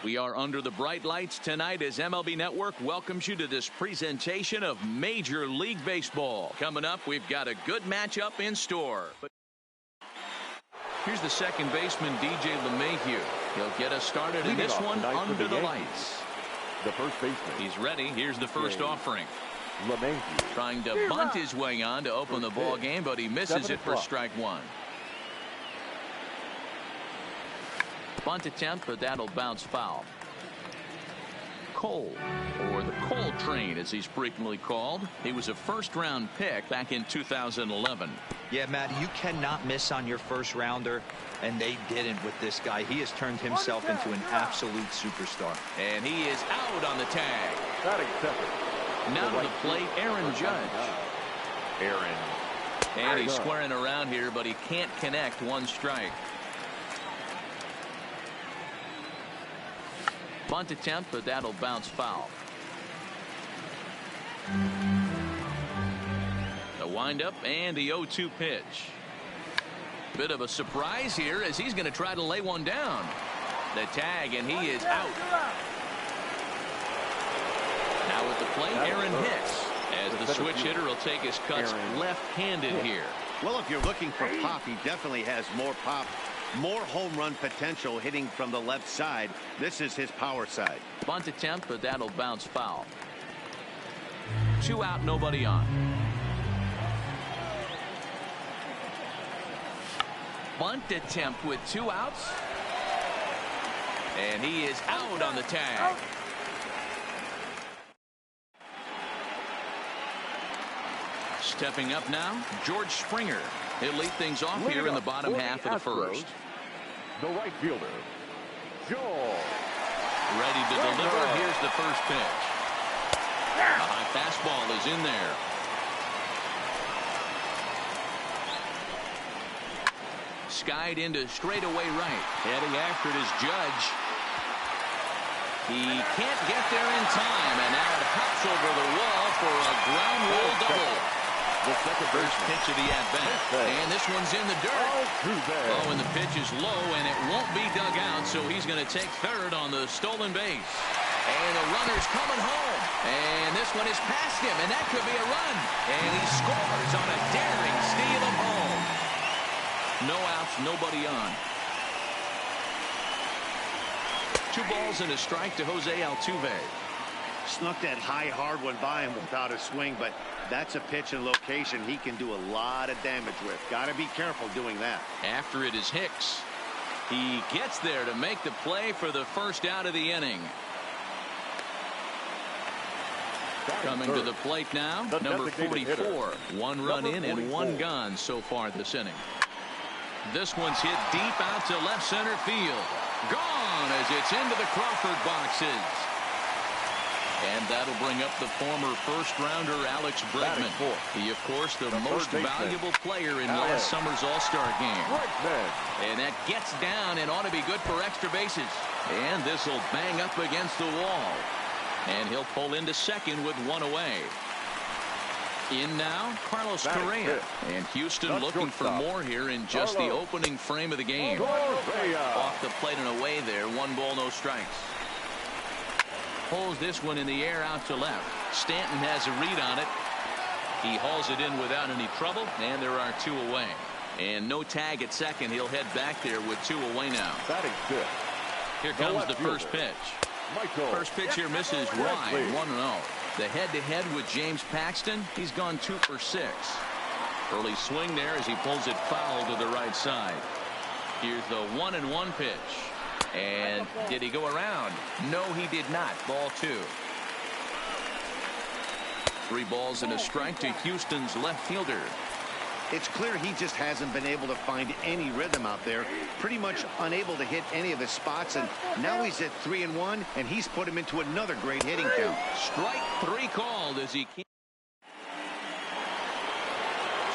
We are under the bright lights tonight as MLB Network welcomes you to this presentation of Major League Baseball. Coming up, we've got a good matchup in store. Here's the second baseman, DJ LeMahieu. He'll get us started in this one under the lights. The first baseman. He's ready. Here's the first offering. LeMahieu. Trying to bunt his way on to open the ball game, but he misses it for strike one. Bunt attempt, but that'll bounce foul. Cole, or the Cole train as he's frequently called. He was a first-round pick back in 2011. Yeah, Matt, you cannot miss on your first rounder, and they didn't with this guy. He has turned himself into an absolute superstar. And he is out on the tag. Not accepted. Now to the plate, Aaron Judge. And he's squaring around here, but he can't connect. One strike. Bunt attempt, but that'll bounce foul. The windup and the 0-2 pitch. Bit of a surprise here as he's going to try to lay one down. The tag, and he is out. Now at the plate, Aaron Hicks. As the switch hitter will take his cuts left-handed here. Well, if you're looking for pop, he definitely has more pop. More home run potential hitting from the left side. This is his power side. Bunt attempt, but that'll bounce foul. 2 out, nobody on. Bunt attempt with 2 outs. And he is out on the tag. Stepping up now, George Springer. He'll lead things off here in the bottom half of the first. The right fielder, Joel. Ready to deliver. Here's the first pitch. A high fastball is in there. Skied into straightaway right. Heading after it is Judge. He can't get there in time, and now it hops over the wall for a ground rule double. The second first pitch of the at-bat. And this one's in the dirt. Oh, and the pitch is low, and it won't be dug out, so he's going to take third on the stolen base. And the runner's coming home. And this one is past him, and that could be a run. And he scores on a daring steal of home. No outs, nobody on. 2 balls and a strike to Jose Altuve. Snuck that high hard one by him without a swing, but that's a pitch and location he can do a lot of damage with. Got to be careful doing that. After it is Hicks. He gets there to make the play for the first out of the inning. Coming to the plate now, number 44. 1 run in and 1 gone so far this inning. This one's hit deep out to left center field. Gone as it's into the Crawford boxes. And that'll bring up the former first-rounder Alex Bregman. He, of course, the most valuable player in last summer's All-Star game. And that gets down and ought to be good for extra bases. And this will bang up against the wall. And he'll pull into second with 1 away. In now, Carlos Correa. And Houston looking for more here in just the opening frame of the game. Off the plate and away there. 1 ball, no strikes. Pulls this one in the air out to left. Stanton has a read on it. He hauls it in without any trouble, and there are 2 away. And no tag at second. He'll head back there with 2 away now. That is good. Here comes the first pitch. First pitch here misses wide. 1-0. The head-to-head with James Paxton. He's gone 2 for 6. Early swing there as he pulls it foul to the right side. Here's the 1-1 pitch. And did he go around? No, he did not. Ball 2. 3 balls and a strike to Houston's left fielder. It's clear he just hasn't been able to find any rhythm out there. Pretty much unable to hit any of his spots. And now he's at 3-1, and he's put him into another great hitting count. Strike 3 called as he can't.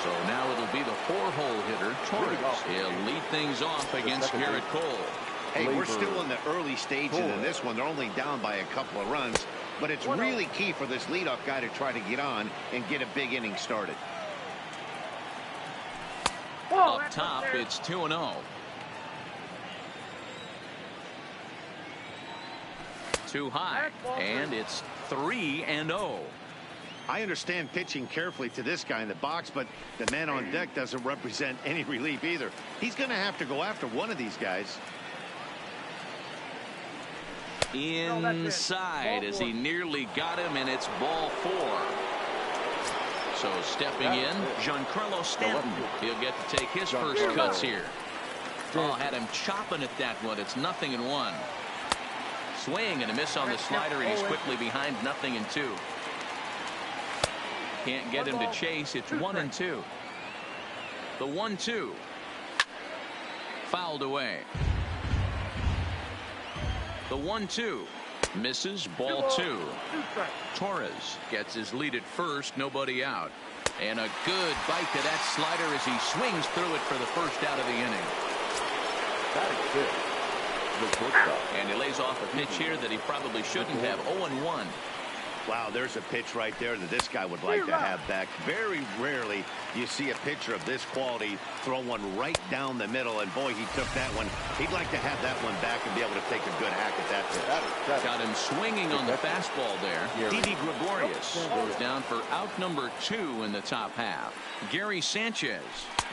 So now it'll be the 4-hole hitter, Torres. He'll lead things off against Garrett Cole. Hey, we're still in the early stages of this one. They're only down by a couple of runs. But it's really key for this leadoff guy to try to get on and get a big inning started. Up top, it's 2-0. Too high, and it's 3-0. I understand pitching carefully to this guy in the box, but the man on deck doesn't represent any relief either. He's going to have to go after one of these guys. Inside as he nearly got him, and it's ball 4. So stepping in, Giancarlo Stanton. He'll get to take his first cuts here. Oh, had him chopping at that one. It's 0-1. Swing and a miss on the slider, and he's quickly behind 0-2. Can't get him to chase. It's 1-2. The 1-2. Fouled away. The 1-2. Misses. Ball 2. Torres gets his lead at first. Nobody out. And a good bite to that slider as he swings through it for the first out of the inning. That is good. And he lays off a pitch here that he probably shouldn't have. 0-1. Wow, there's a pitch right there that this guy would like to have back. Very rarely you see a pitcher of this quality throw one right down the middle, and boy, he took that one. He'd like to have that one back and be able to take a good hack at that pitch. Got him swinging on the fastball there. Didi Gregorius goes down for out number 2 in the top half. Gary Sanchez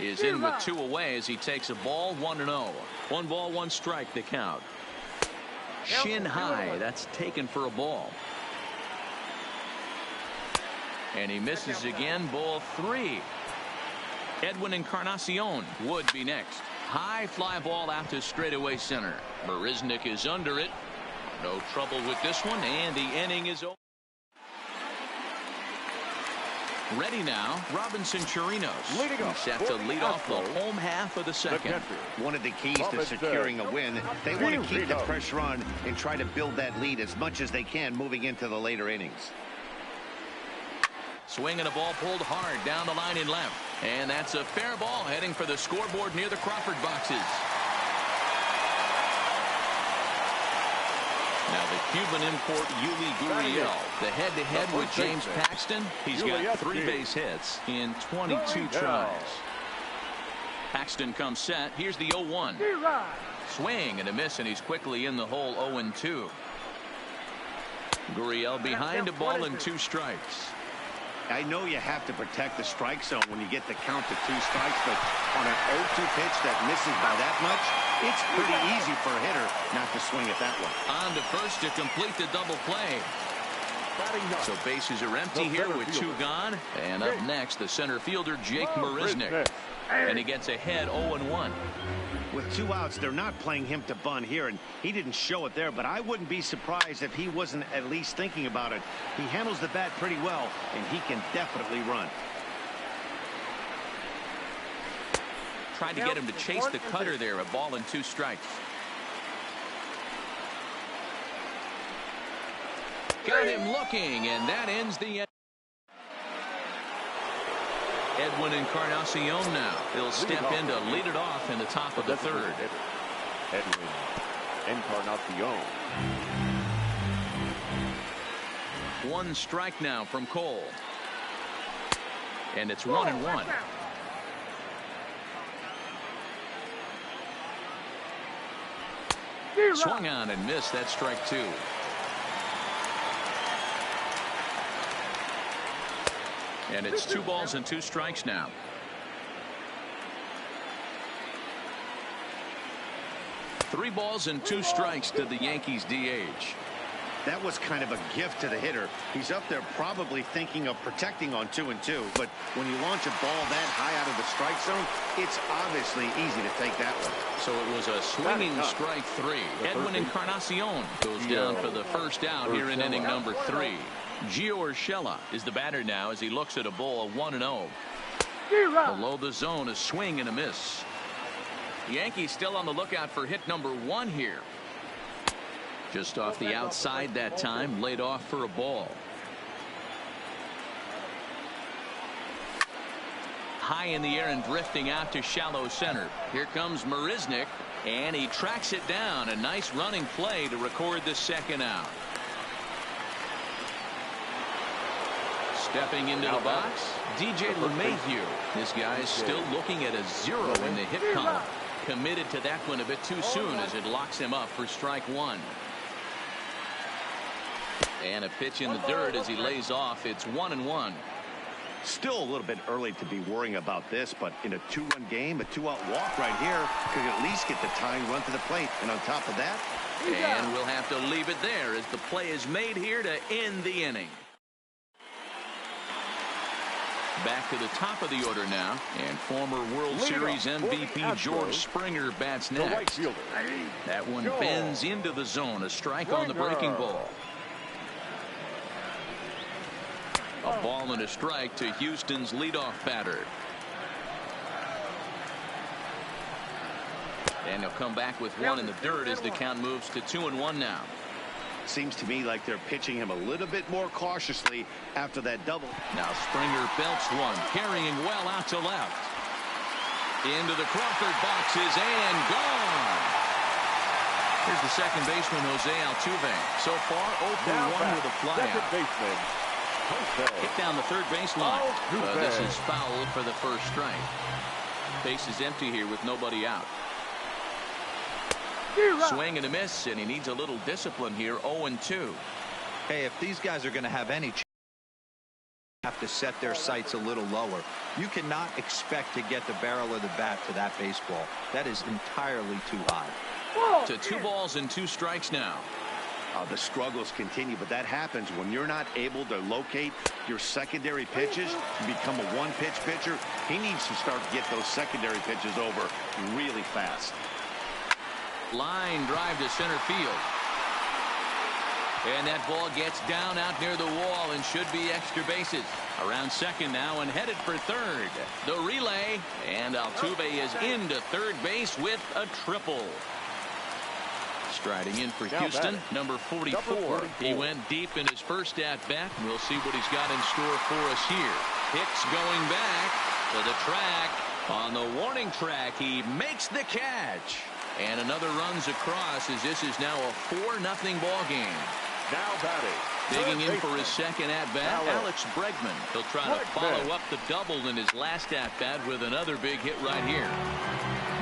is in with 2 away as he takes a ball. 1-0. 1 ball, 1 strike to count. Shin high. That's taken for a ball. And he misses again. Ball 3. Edwin Encarnacion would be next. High fly ball out to straightaway center. Marisnick is under it. No trouble with this one, and the inning is over. Ready now, Robinson Chirinos. He's set to lead off the home half of the second. One of the keys to securing a win, they want to keep the pressure on and try to build that lead as much as they can moving into the later innings. Swing and a ball pulled hard down the line in left. And that's a fair ball heading for the scoreboard near the Crawford boxes. Now the Cuban import Yuli Gurriel. The head-to-head with James Paxton. He's got 3 base hits in 22 tries. Paxton comes set. Here's the 0-1. Swing and a miss, and he's quickly in the hole. 0-2. Gurriel behind a ball and 2 strikes. I know you have to protect the strike zone when you get the count to 2 strikes, but on an 0-2 pitch that misses by that much, it's pretty easy for a hitter not to swing at that one. On to first to complete the double play. So bases are empty here with 2 gone. And up next, the center fielder, Jake Marisnick. And he gets ahead 0-1. With 2 outs, they're not playing him to bunt here, and he didn't show it there, but I wouldn't be surprised if he wasn't at least thinking about it. He handles the bat pretty well, and he can definitely run. Tried to get him to chase the cutter there. A ball and 2 strikes. Got him looking, and that ends the end. Edwin Encarnacion now. He'll step in to lead it off in the top of the 3rd. Edwin Encarnacion. 1 strike now from Cole. And it's 1-1. Swung on and missed. That strike 2. And it's 2 balls and 2 strikes now. Three balls and 2 strikes to the Yankees DH. That was kind of a gift to the hitter. He's up there probably thinking of protecting on 2-2, but when you launch a ball that high out of the strike zone, it's obviously easy to take that one. So it was a swinging strike 3. Edwin Encarnacion goes down for the first out here in inning number 3. Gio Urshela is the batter now as he looks at a ball 1-0. Below the zone, a swing and a miss. Yankees still on the lookout for hit number 1 here. Just off the outside that time, laid off for a ball. High in the air and drifting out to shallow center. Here comes Marisnick, and he tracks it down. A nice running play to record the second out. Stepping into the box, DJ LeMahieu. This guy's still looking at a 0 in the hit column. Committed to that one a bit too soon as it locks him up for strike 1. And a pitch in the dirt as he lays off. It's 1-1. Still a little bit early to be worrying about this, but in a 2-run game, a 2-out walk right here could at least get the tying run to the plate. And on top of that, and we'll have to leave it there as the play is made here to end the inning. Back to the top of the order now, and former World Series MVP George Springer bats next. That one bends into the zone. A strike on the breaking ball. A ball and a strike to Houston's leadoff batter. And he'll come back with one in the dirt as the count moves to 2-1 now. Seems to me like they're pitching him a little bit more cautiously after that double. Now Springer belts one, carrying well out to left. Into the Crawford boxes and gone. Here's the second baseman, Jose Altuve. So far, 0 for 1 with a flyout. Hit down the third baseline. This is foul for the first strike. Base is empty here with nobody out. Swing and a miss, and he needs a little discipline here. 0-2. Hey, if these guys are going to have any chance, have to set their sights a little lower. You cannot expect to get the barrel of the bat to that baseball. That is entirely too high. To 2 balls and 2 strikes now. The struggles continue, but that happens when you're not able to locate your secondary pitches. You become a one-pitch pitcher. He needs to start to get those secondary pitches over really fast. Line drive to center field. And that ball gets down out near the wall and should be extra bases. Around second now and headed for third. The relay, and Altuve is into third base with a triple. Striding in for Houston, number 44. He went deep in his first at-bat. We'll see what he's got in store for us here. Hicks going back to the track. On the warning track, he makes the catch. And another runs across as this is now a 4-0 ball game. Now batting. Digging in for his second at-bat, Alex Bregman. He'll try to follow up the double in his last at-bat with another big hit right here.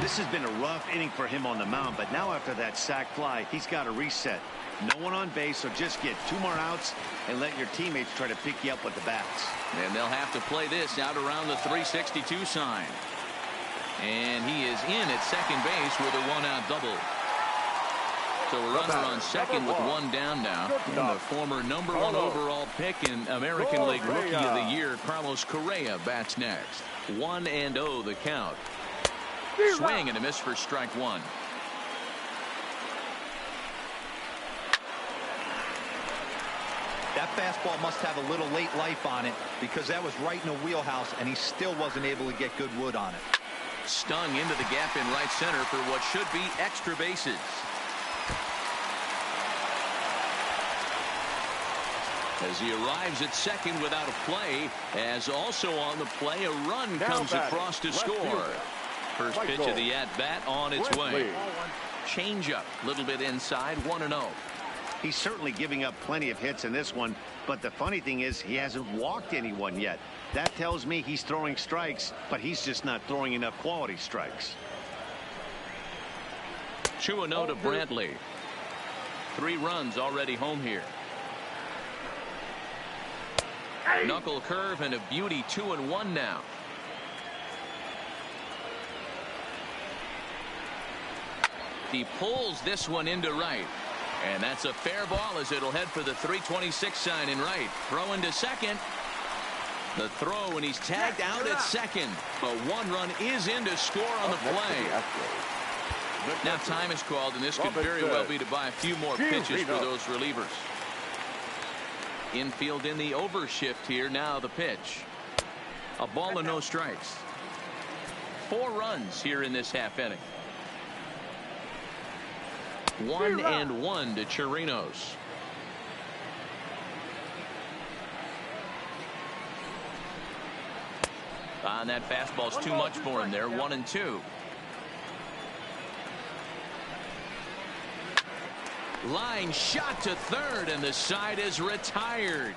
This has been a rough inning for him on the mound, but now after that sac fly, he's got to reset. No one on base, so just get 2 more outs and let your teammates try to pick you up with the bats. And they'll have to play this out around the 362 sign. And he is in at second base with a 1-out double. So a runner on second with 1 down now. And the former number 1 overall pick in American League Rookie of the Year, Carlos Correa, bats next. 1-0 the count. Swing and a miss for strike 1. That fastball must have a little late life on it because that was right in the wheelhouse and he still wasn't able to get good wood on it. Stung into the gap in right center for what should be extra bases. As he arrives at second without a play, as also on the play, a run comes across to score. First pitch of the at-bat on its way. Change-up, a little bit inside, 1-0. He's certainly giving up plenty of hits in this one, but the funny thing is he hasn't walked anyone yet. That tells me he's throwing strikes, but he's just not throwing enough quality strikes. 2-0 to Brantley. 3 runs already home here. Knuckle curve and a beauty. 2-1 now. He pulls this one into right. And that's a fair ball as it'll head for the 326 sign in right. Throw into second. The throw, and he's tagged out at second. But 1 run is in to score on the play. Now time is called, and this could very well be to buy a few more pitches for those relievers. Infield in the overshift here. Now the pitch. A ball and no strikes. 4 runs here in this half inning. 1-1 to Chirinos. And that fastball's too much for him there. 1-2. Line shot to third, and the side is retired.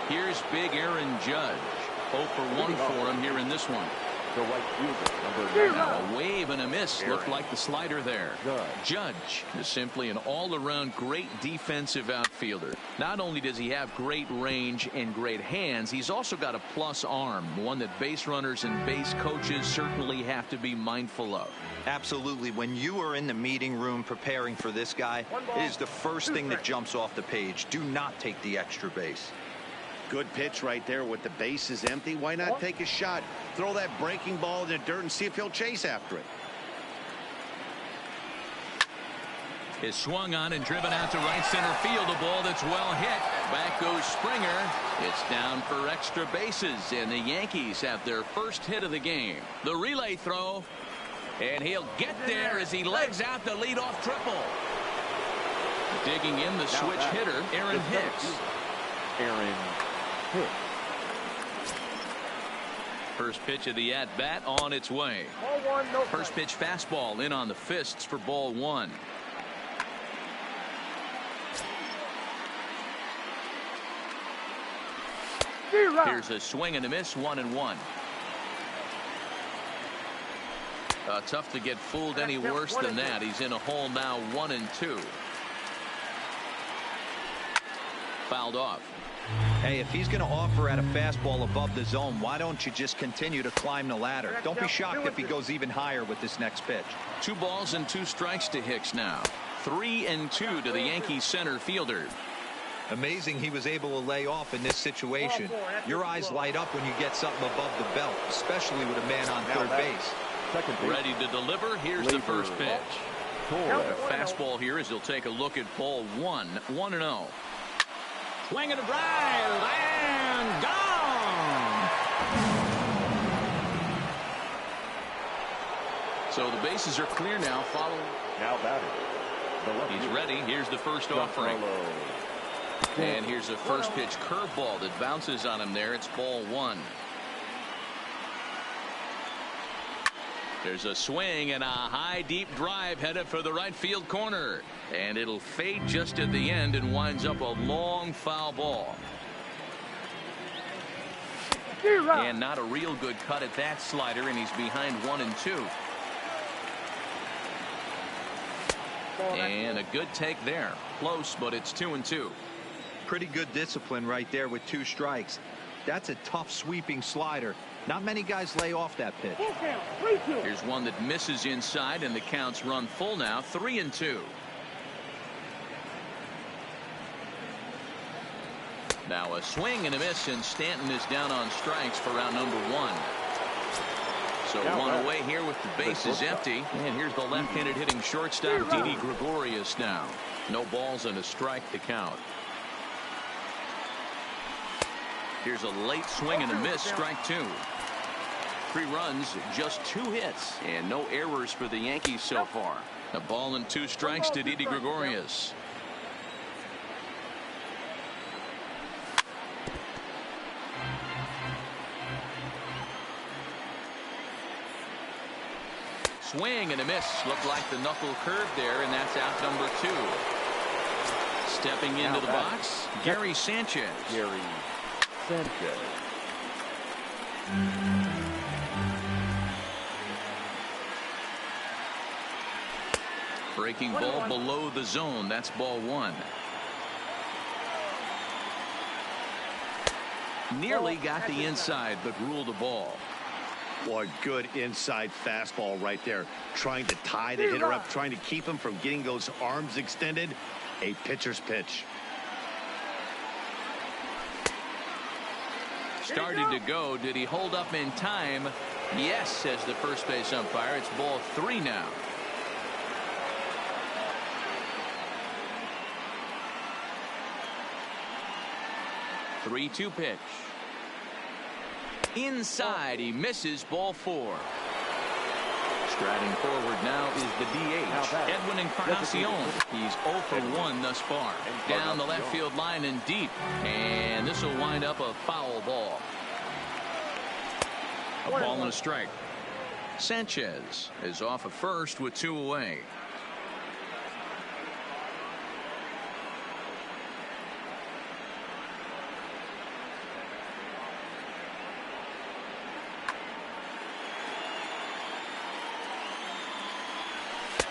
Here's big Aaron Judge. 0 for 1 for him here in this one. The right fielder, number 9. Now a wave and a miss. Looked like the slider there. Judge is simply an all-around great defensive outfielder. Not only does he have great range and great hands, he's also got a plus arm, one that base runners and base coaches certainly have to be mindful of. Absolutely. When you are in the meeting room preparing for this guy, it is the first thing that jumps off the page. Do not take the extra base. Good pitch right there with the bases empty. Why not take a shot? Throw that breaking ball in the dirt and see if he'll chase after it. Is swung on and driven out to right center field. A ball that's well hit. Back goes Springer. It's down for extra bases, and the Yankees have their first hit of the game. The relay throw, and he'll get there as he legs out the leadoff triple. Digging in the switch hitter, Aaron Hicks. First pitch of the at-bat on its way. First pitch fastball in on the fists for ball 1. Here's a swing and a miss, 1-1. Tough to get fooled any worse than that. He's in a hole now, 1-2. Fouled off. Hey, if he's going to offer at a fastball above the zone, why don't you just continue to climb the ladder? Don't be shocked if he goes even higher with this next pitch. 2 balls and 2 strikes to Hicks now. 3-2 to the Yankees center fielder. Amazing he was able to lay off in this situation. Your eyes light up when you get something above the belt, especially with a man on third base. Ready to deliver. Here's the first pitch. A fastball here as he'll take a look at ball 1. 1-0. Swing and a drive, and gone. So the bases are clear now. Now batting. He's ready. Here's the first offering. And here's a first pitch curveball that bounces on him there. It's ball 1. There's a swing and a high deep drive headed for the right field corner, and it'll fade just at the end and winds up a long foul ball. And not a real good cut at that slider, and he's behind 1-2. And a good take there. Close, but it's 2-2. Pretty good discipline right there with 2 strikes. That's a tough sweeping slider. Not many guys lay off that pitch. Here's one that misses inside, and the count's run full now, 3-2. Now a swing and a miss, and Stanton is down on strikes for round number 1. So one away here with the bases empty. And here's the left-handed hitting shortstop, Didi Gregorius now. No balls and a strike to count. Here's a late swing and a miss, strike 2. 3 runs, just 2 hits, and no errors for the Yankees so far. A ball and 2 strikes to Didi Gregorius. Swing and a miss. Looked like the knuckle curve there, and that's out number 2. Stepping into the box, Gary Sanchez. Breaking ball below the zone. That's ball 1. Nearly got the inside, but ruled the ball. Boy, good inside fastball right there. Trying to tie the hitter up, trying to keep him from getting those arms extended. A pitcher's pitch. Started to go. Did he hold up in time? Yes, says the first base umpire. It's ball 3 now. Three-2 pitch. Inside, he misses, ball 4. Striding forward now is the DH, Edwin Encarnacion. He's 0 for 1 thus far. Down the left field line and deep. And this will wind up a foul ball. A ball and a strike. Sanchez is off at first with 2 away.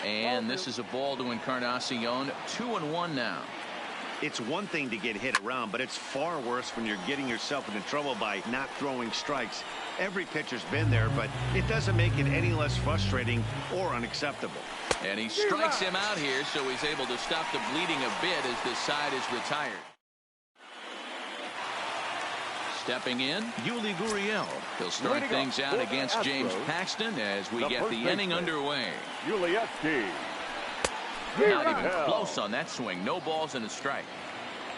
And this is a ball to Encarnacion. 2-1 now. It's one thing to get hit around, but it's far worse when you're getting yourself into trouble by not throwing strikes. Every pitcher's been there, but it doesn't make it any less frustrating or unacceptable. And he strikes him out here, so he's able to stop the bleeding a bit as this side is retired. Stepping in, Yuli Gurriel. He'll start things out against James Paxton as we get the inning underway. Not even close on that swing. No balls and a strike.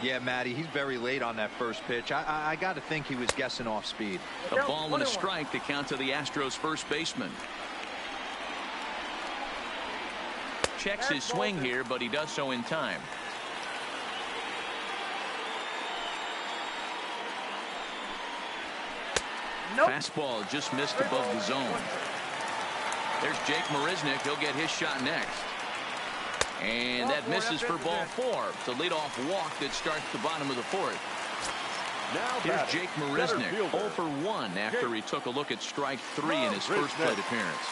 Yeah, Matty, he's very late on that first pitch. I got to think he was guessing off speed. A ball and a strike to count to the Astros first baseman. Checks his swing here, but he does so in time. Fastball just missed above the zone. There's Jake Marisnick. He'll get his shot next. And that misses for ball 4. It's a leadoff walk that starts the bottom of the 4th. Here's Jake Marisnick, 0 for 1 after he took a look at strike 3 in his first plate appearance.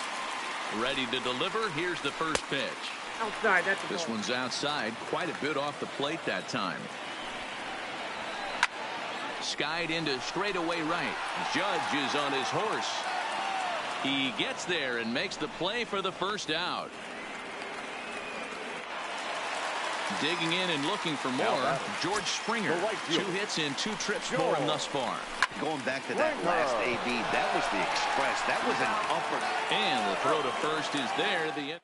Ready to deliver. Here's the first pitch. Outside. That's this one's outside. Quite a bit off the plate that time. Skied into straightaway right. Judge is on his horse. He gets there and makes the play for the first out. Digging in and looking for more, George Springer. 2 hits in 2 trips for him thus far. Going back to that last AB, that was the express. That was an upper. And the throw to first is there.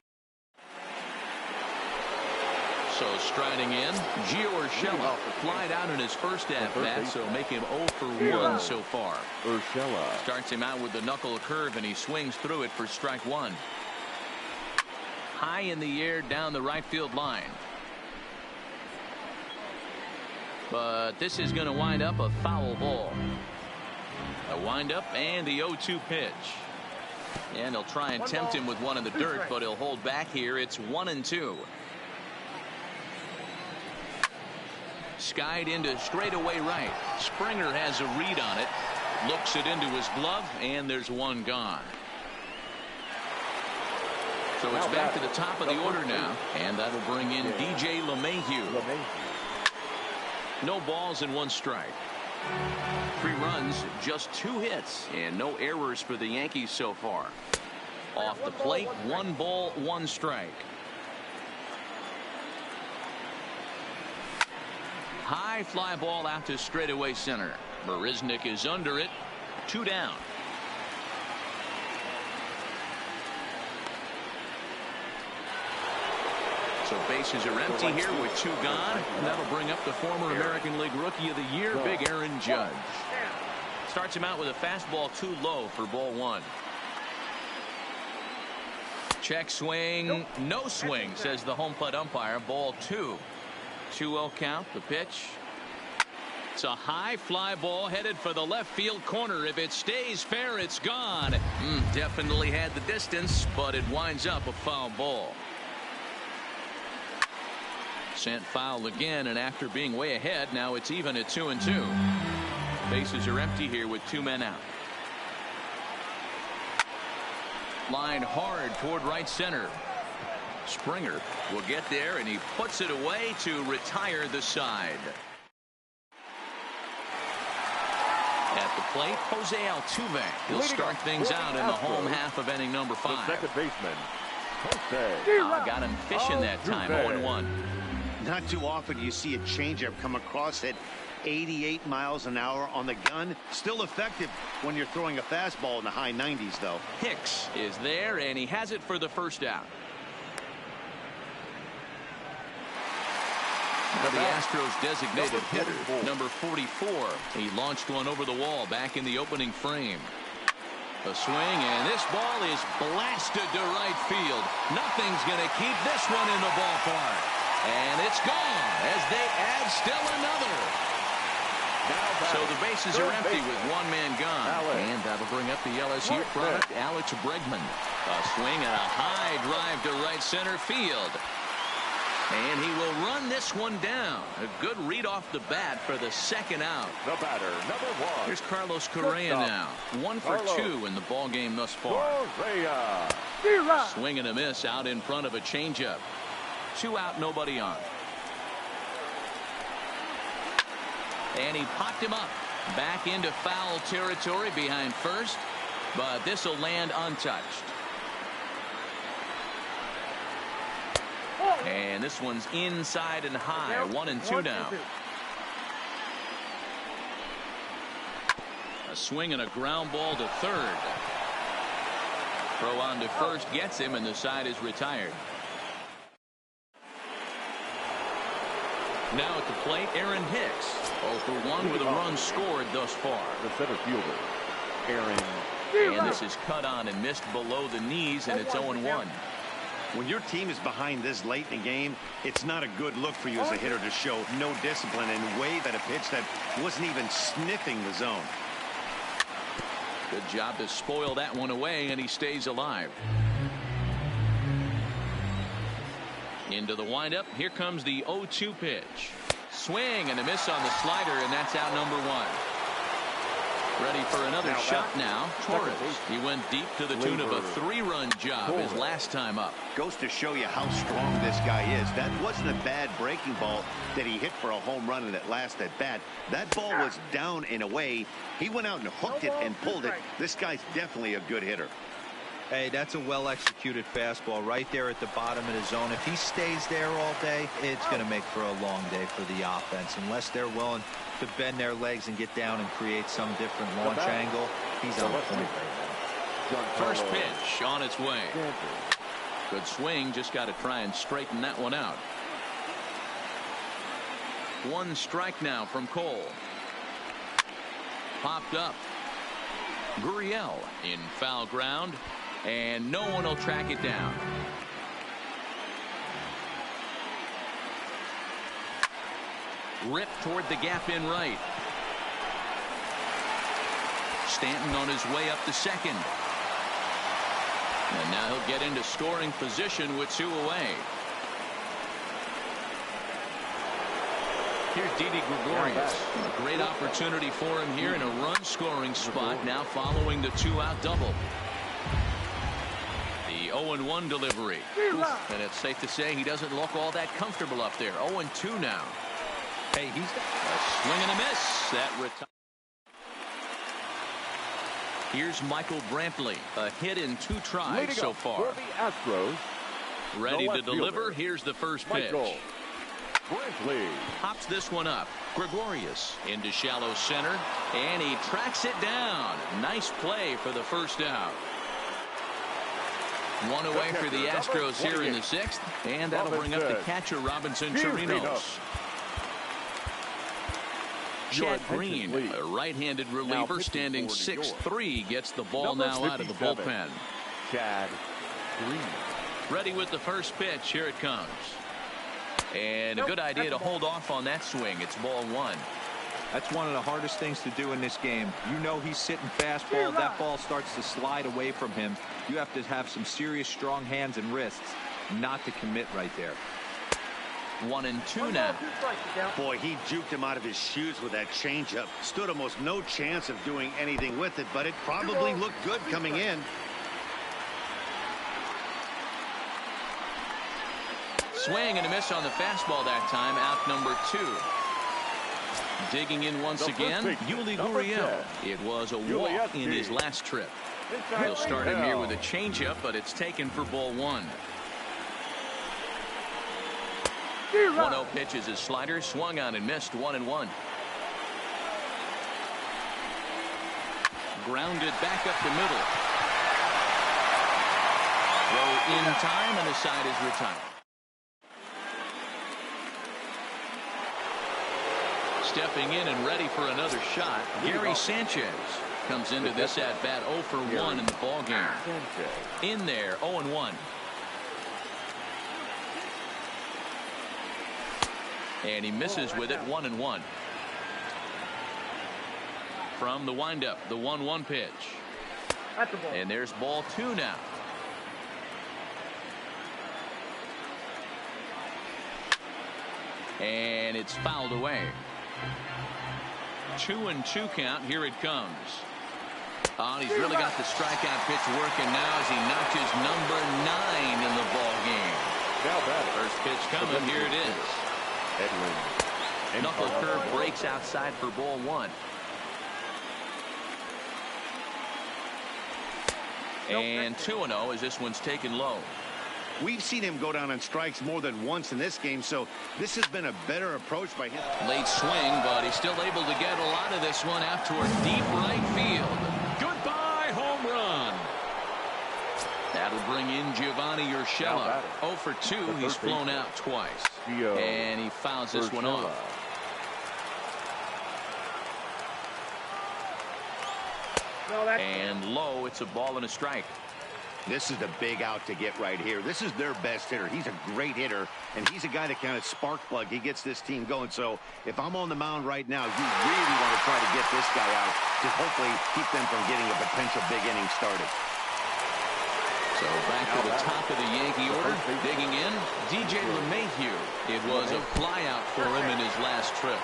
So striding in, Gio Urshela flied out in his first at-bat, so make him 0 for 1 so far. Urshela starts him out with the knuckle curve, and he swings through it for strike 1. High in the air down the right field line. But this is going to wind up a foul ball. A windup and the 0-2 pitch. And he'll try and tempt him with one in the dirt, but he'll hold back here. It's 1-2. Skied into straightaway right. Springer has a read on it. Looks it into his glove, and there's one gone. So it's back to the top of the order now, and that'll bring in DJ LeMahieu. No balls and 1 strike. 3 runs, just 2 hits, and no errors for the Yankees so far. Off the plate, 1 ball, 1 strike. High fly ball out to straightaway center. Marisnick is under it. 2 down. So bases are empty here with 2 gone. And that'll bring up the former American League Rookie of the Year, Big Aaron Judge. Starts him out with a fastball too low for ball 1. Check swing. No swing, says the home plate umpire. Ball 2. 2-0 count. The pitch. It's a high fly ball headed for the left field corner. If it stays fair, it's gone. Definitely had the distance, but it winds up a foul ball. Sent foul again, and after being way ahead, now it's even at 2-2. Bases are empty here with 2 men out. Line hard toward right center. Springer will get there, and he puts it away to retire the side. At the plate, Jose Altuve. He'll start things out in the home half of inning number 5. The second baseman, Got him fishing that time. 0-1. Not too often you see a changeup come across at 88 miles an hour on the gun. Still effective when you're throwing a fastball in the high 90s, though. Hicks is there, and he has it for the first out. The Astros designated hitter, number 44. He launched one over the wall back in the opening frame. A swing, and this ball is blasted to right field. Nothing's going to keep this one in the ballpark. And it's gone as they add still another. So the bases are empty with 1 man gone. And that'll bring up the LSU product, Alex Bregman. A swing and a high drive to right center field. And he will run this one down. A good read off the bat for the second out. The batter, number 1. Here's Carlos Correa now. 1 for 2 in the ball game thus far. Correa. Swing and a miss out in front of a changeup. 2 out, nobody on. And he popped him up. Back into foul territory behind first, but this will land untouched. And this one's inside and high. 1-2 now. A swing and a ground ball to third. Throw on to first gets him, and the side is retired. Now at the plate, Aaron Hicks. 0 for 1 with a run scored thus far. The center fielder, Aaron. And this is cut on and missed below the knees, and it's 0-1. When your team is behind this late in the game, it's not a good look for you as a hitter to show no discipline and wave at a pitch that wasn't even sniffing the zone. Good job to spoil that one away, and he stays alive. Into the windup. Here comes the 0-2 pitch. Swing and a miss on the slider, and that's out number 1. Ready for another shot now. Torres. He went deep to the tune of a 3-run job his last time up. Goes to show you how strong this guy is. That wasn't a bad breaking ball that he hit for a home run in that last at bat. That ball was down and away. He went out and hooked it and pulled it. This guy's definitely a good hitter. Hey, that's a well-executed fastball right there at the bottom of the zone. If he stays there all day, it's going to make for a long day for the offense. Unless they're willing to bend their legs and get down and create some different launch angle, he's on point right now. First pitch on its way. Good swing. Just got to try and straighten that one out. 1 strike now from Cole. Popped up. Gurriel in foul ground, and no one will track it down. Ripped toward the gap in right. Stanton on his way up to second. And now he'll get into scoring position with 2 away. Here's Didi Gregorius. A great opportunity for him here in a run-scoring spot now following the 2-out double. The 0-1 delivery. And it's safe to say he doesn't look all that comfortable up there. 0-2 now. Hey, he's A swing and a miss. That retires. Here's Michael Brantley. A hit in 2 tries so far. For the Astros, ready to left deliver. fielder, Here's the first pitch. Michael Brantley. Pops this one up. Gregorius into shallow center, and he tracks it down. Nice play for the first out. 1 away for the Astros here in the 6th, and that'll bring up the catcher Robinson Chirinos. Chad Green, a right-handed reliever, standing 6'3", gets the ball now out of the bullpen. Chad Green. Ready with the first pitch. Here it comes. And a good idea to hold off on that swing. It's ball 1. That's one of the hardest things to do in this game. You know he's sitting fastball. That ball starts to slide away from him. You have to have some serious strong hands and wrists not to commit right there. 1-2 now. Boy, he juked him out of his shoes with that changeup. Stood almost no chance of doing anything with it, but it probably looked good coming in. Swing and a miss on the fastball that time. Out number 2. Digging in once again, Yuli Gurriel. It was a walk in his last trip. He'll start him here with a changeup, but it's taken for ball 1. 1-0 pitch is his slider, swung on and missed. 1-1. Grounded back up the middle. Throw in time, and the side is retired. Stepping in and ready for another shot, Gary Sanchez comes into this at bat 0 for 1 in the ball game. In there, 0-1. And he misses with it. 1-1. From the windup, the 1-1 pitch. And there's ball 2 now. And it's fouled away. 2-2 count. Here it comes. Oh, he's really got the strikeout pitch working now as he notches number 9 in the ball game. Now batting. First pitch coming. Here it is. Edwin. Knuckle curve breaks outside for ball 1. And 2-0 as this one's taken low. We've seen him go down on strikes more than once in this game, so this has been a better approach by him. Late swing, but he's still able to get a lot of this one out toward deep right field. Goodbye, home run. That'll bring in Giovanni Urshela. 0 for 2. He's flown out twice. And he fouls this one off. And low, it's a ball and a strike. This is the big out to get right here. This is their best hitter. He's a great hitter, and he's a guy that kind of spark plug. He gets this team going. So if I'm on the mound right now, you really want to try to get this guy out to hopefully keep them from getting a potential big inning started. So back to the top of the Yankee order, digging in, DJ LeMahieu. It was a flyout for him in his last trip.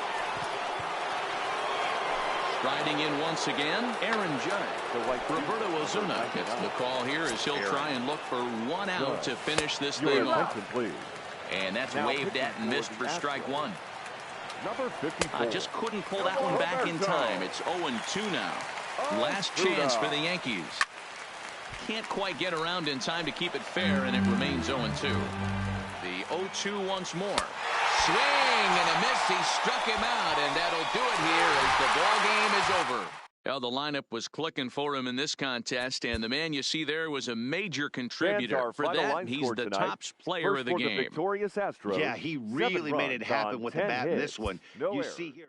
Riding in once again, Aaron Judge. Roberto Ozuna gets the call here as he'll try and look for 1 out to finish this thing off. And that's waved at and missed for strike 1. Number 54. Just couldn't pull that one back in time. It's 0-2 now. Last chance for the Yankees. Can't quite get around in time to keep it fair, and it remains 0-2. The 0-2 once more. Swing and a miss. He struck him out, and that'll do it here as the ball game is over. Well, the lineup was clicking for him in this contest, and the man you see there was a major contributor. For that, he's the top player of the game. Victorious Astros. Yeah, he really made it happen with the bat in this one. You see here.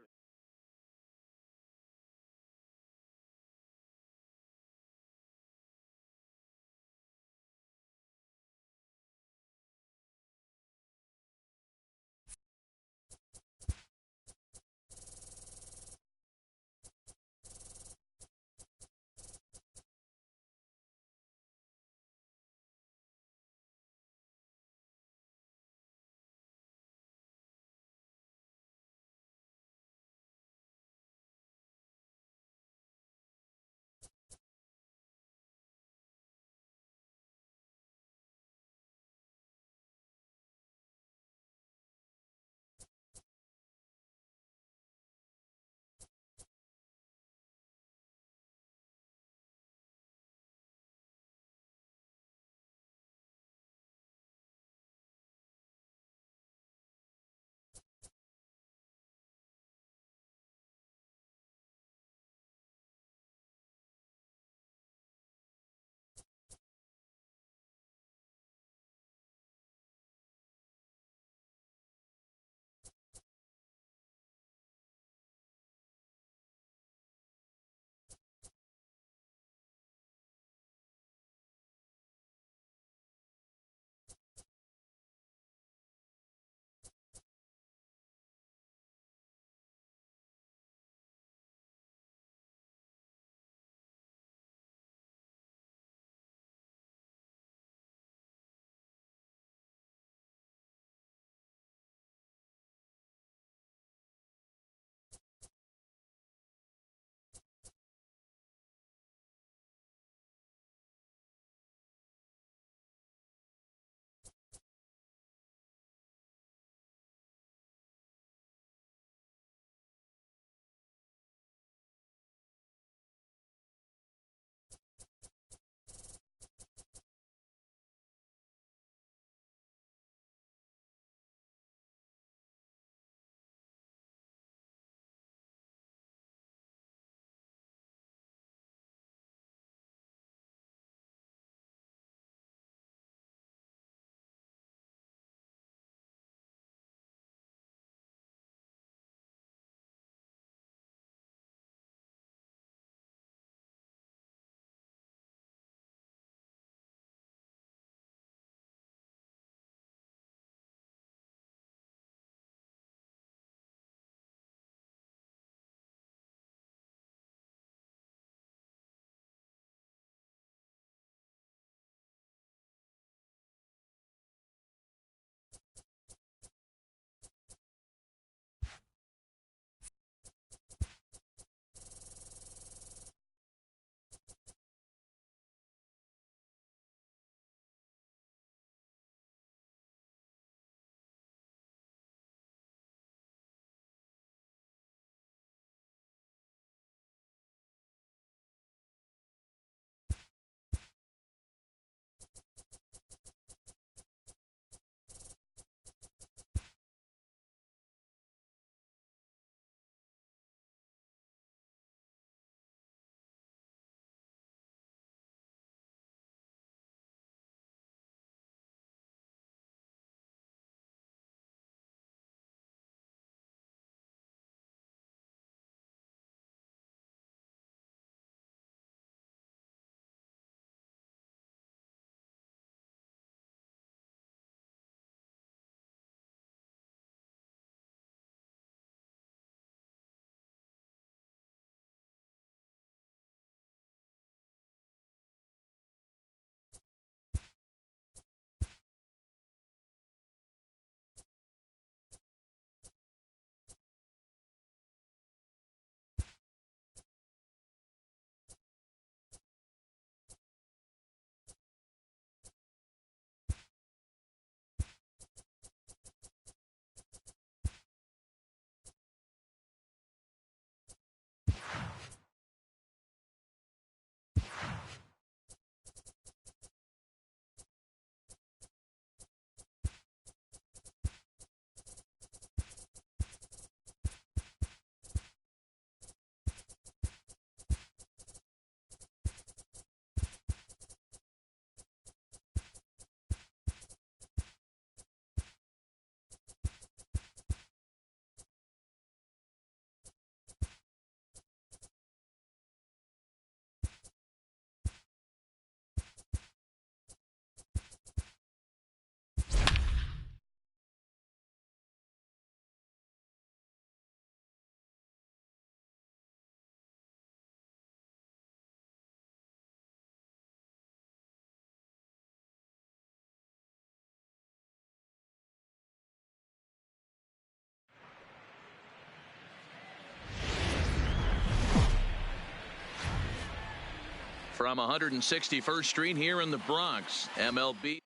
from 161st Street here in the Bronx, MLB.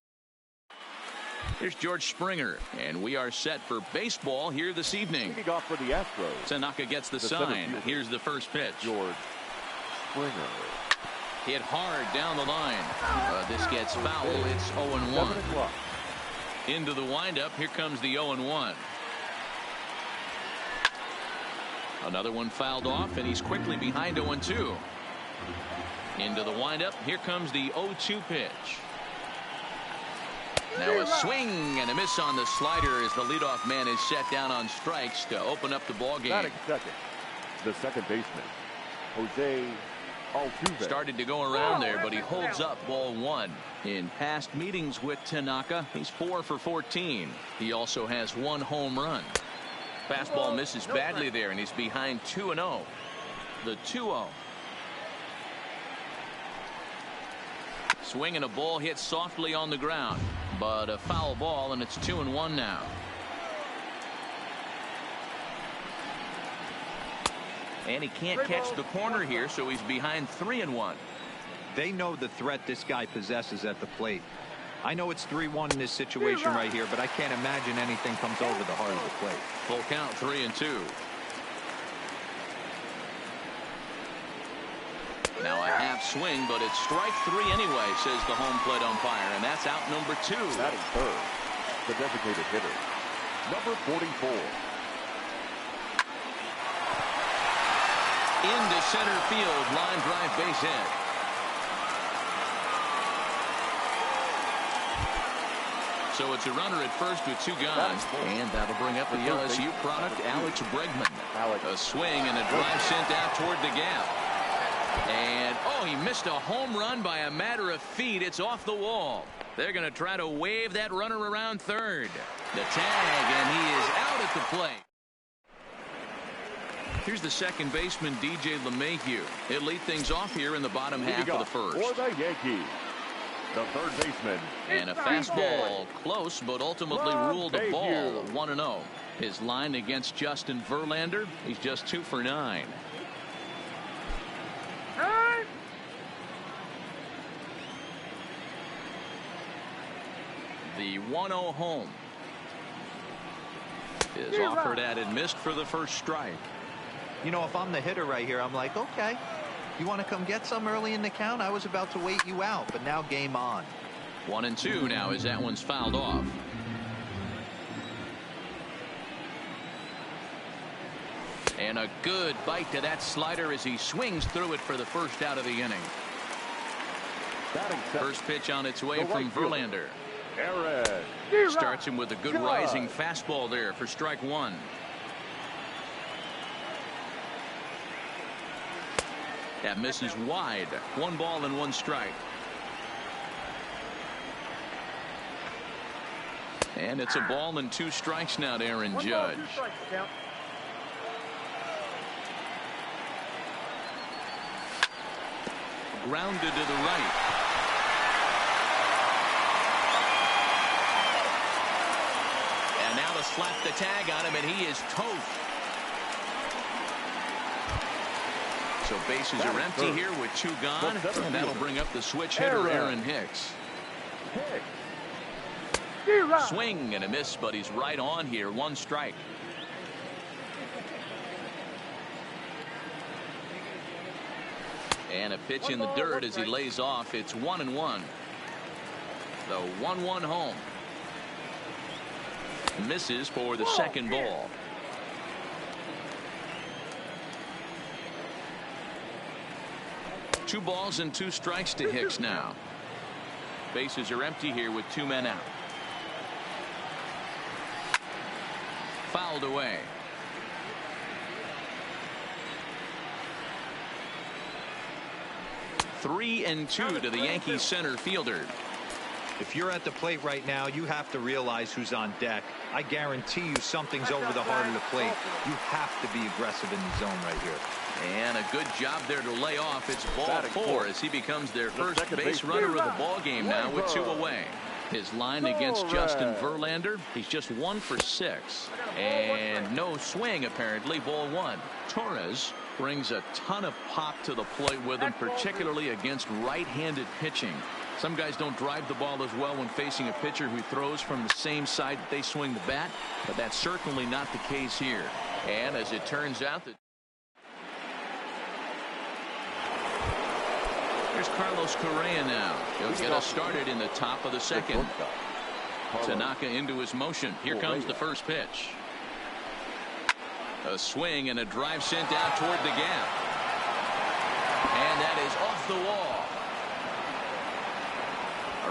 Here's George Springer, and we are set for baseball here this evening. Kicking off for the Astros. Tanaka gets the sign. Here's the first pitch. George Springer. Hit hard down the line. This gets foul. It's 0-1. Into the windup. Here comes the 0-1. Another one fouled off, and he's quickly behind 0-2. Into the windup. Here comes the 0-2 pitch. Now a swing and a miss on the slider as the leadoff man is set down on strikes to open up the ball game. Batting second, the second baseman, Jose Altuve. Started to go around there, but he holds up ball one. In past meetings with Tanaka, he's 4 for 14. He also has 1 home run. Fastball misses badly there, and he's behind 2-0. The 2-0. Swing and a ball hit softly on the ground, but a foul ball, and it's 2-1 now. And he can't catch the corner here, so he's behind 3-1. They know the threat this guy possesses at the plate. I know it's 3-1 in this situation right here, but I can't imagine anything comes over the heart of the plate. Full count, 3-2. Now a half swing, but it's strike 3 anyway, says the home plate umpire, and that's out number 2. Batting third, the designated hitter, number 44. Into center field, line drive base hit. So it's a runner at first with 2 gone, and that'll bring up the LSU product, Alex Bregman. A swing and a drive sent out toward the gap. And, oh, he missed a home run by a matter of feet. It's off the wall. They're going to try to wave that runner around third. The tag, and he is out at the plate. Here's the second baseman, DJ LeMahieu. He'll lead things off here in the bottom half of the first. For the Yankees, the third baseman. And a fastball close, but ultimately ruled a ball, 1-0. His line against Justin Verlander, he's just 2 for 9. The 1-0 home is offered at and missed for the first strike. You know, if I'm the hitter right here, I'm like, okay, you want to come get some early in the count? I was about to wait you out, but now game on. 1-2 now as that one's fouled off. And a good bite to that slider as he swings through it for the first out of the inning. First pitch on its way from Verlander. Starts him with a good rising fastball there for strike 1. That misses wide. 1 ball and 1 strike. And it's a ball and 2 strikes now to Aaron Judge. Grounded to the right. And now to slap the tag on him, and he is toast. So bases are empty here with 2 gone, and that'll bring up the switch hitter, Aaron Hicks. Swing and a miss, but he's right on here. 1 strike. And a pitch in the dirt as he lays off. It's 1-1. The 1-1 home. Misses for the second ball. Two balls and 2 strikes to Hicks now. Bases are empty here with 2 men out. Fouled away. 3-2 to the Yankees center fielder. If you're at the plate right now, you have to realize who's on deck. I guarantee you something's over the heart of the plate. You have to be aggressive in the zone right here. And a good job there to lay off. It's ball 4 as he becomes their first base runner of the ball game now with 2 away. His line against Justin Verlander, he's just 1 for 6. And no swing, apparently. Ball 1. Torres brings a ton of pop to the plate with him, particularly against right-handed pitching. Some guys don't drive the ball as well when facing a pitcher who throws from the same side that they swing the bat, but that's certainly not the case here. And as it turns out, here's Carlos Correa now. He'll get us started in the top of the second. Tanaka into his motion. Here comes the first pitch. A swing and a drive sent out toward the gap. And that is off the wall.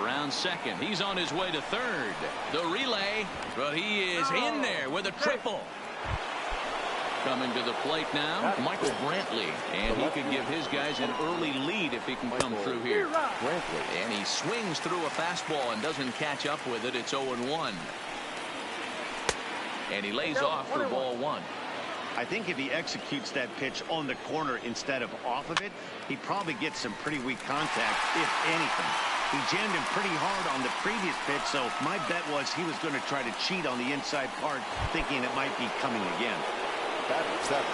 Around second. He's on his way to third. The relay, but he is in there with a triple. Coming to the plate now, Michael Brantley. And he could give his guys an early lead if he can come through here. And he swings through a fastball and doesn't catch up with it. It's 0-1. And he lays off for ball 1. I think if he executes that pitch on the corner instead of off of it, he probably gets some pretty weak contact, if anything. He jammed him pretty hard on the previous pitch, so my bet was he was going to try to cheat on the inside part, thinking it might be coming again.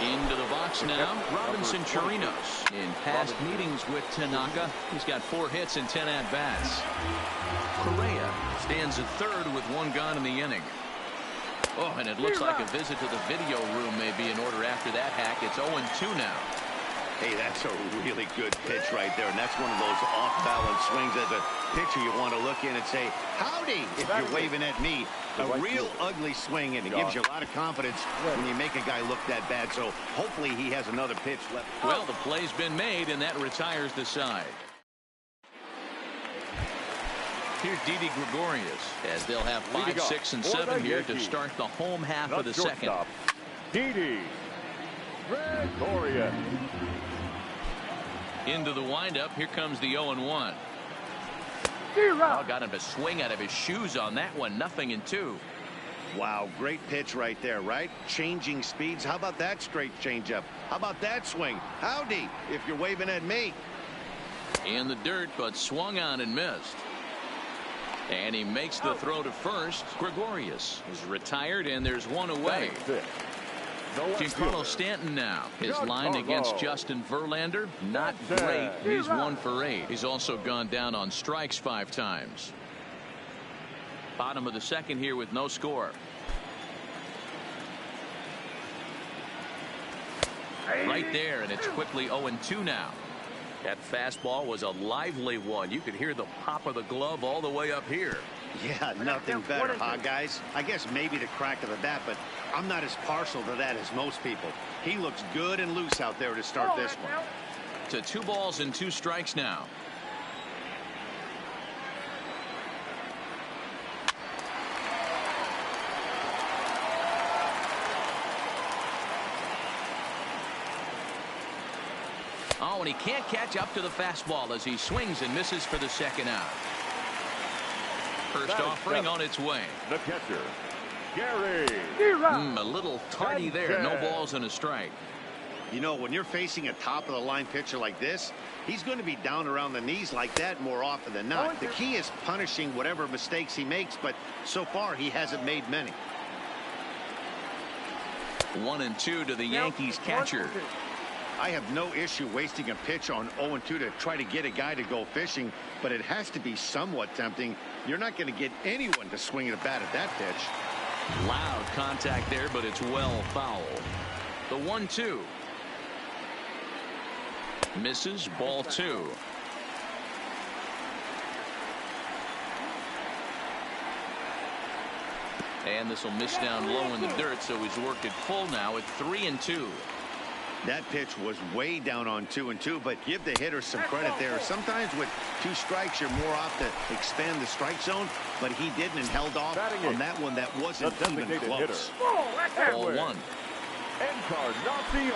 Into the box now, Robinson Chirinos. In past meetings with Tanaka, he's got 4 hits and 10 at-bats. Correa stands at third with 1 gone in the inning. Oh, and it looks like a visit to the video room may be in order after that hack. It's 0-2 now. Hey, that's a really good pitch right there, and that's one of those off-balance swings. As a pitcher, you want to look in and say, howdy, if you're waving at me. A real ugly swing, and it gives you a lot of confidence when you make a guy look that bad. So hopefully he has another pitch left. Well, the play's been made, and that retires the side. Here's Didi Gregorius, as they'll have 5, 6, and 7 here to start the home half of the second. Didi Gregorius. Into the windup. Here comes the 0-1. Oh, got him to swing out of his shoes on that one. 0-2. Wow, great pitch right there, right? Changing speeds. How about that straight changeup? How about that swing? Howdy, if you're waving at me. In the dirt, but swung on and missed. And he makes the throw to first. Gregorius is retired, and there's 1 away. Giancarlo Stanton now. His line against Justin Verlander, not great. He's 1 for 8. He's also gone down on strikes 5 times. Bottom of the second here with no score. Right there, and it's quickly 0-2 now. That fastball was a lively one. You could hear the pop of the glove all the way up here. Yeah, nothing better, huh, guys? I guess maybe the crack of the bat, but I'm not as partial to that as most people. He looks good and loose out there to start this one. To 2 balls and 2 strikes now. Oh, and he can't catch up to the fastball as he swings and misses for the second out. First offering on its way. The catcher, Gary. A little tardy there. No balls and a strike. You know, when you're facing a top-of-the-line pitcher like this, he's going to be down around the knees like that more often than not. The key is punishing whatever mistakes he makes, but so far he hasn't made many. 1-2 to the Yankees catcher. I have no issue wasting a pitch on 0-2 to try to get a guy to go fishing, but it has to be somewhat tempting. You're not going to get anyone to swing a bat at that pitch. Loud contact there, but it's well foul. The 1-2. Misses, ball 2. And this will miss down low in the dirt, so he's worked it full now at 3-2. That pitch was way down on 2-2, but give the hitter some credit there. Sometimes with 2 strikes, you're more off to expand the strike zone, but he didn't and held off on that one that wasn't even close. Ball 1. Encarnacion.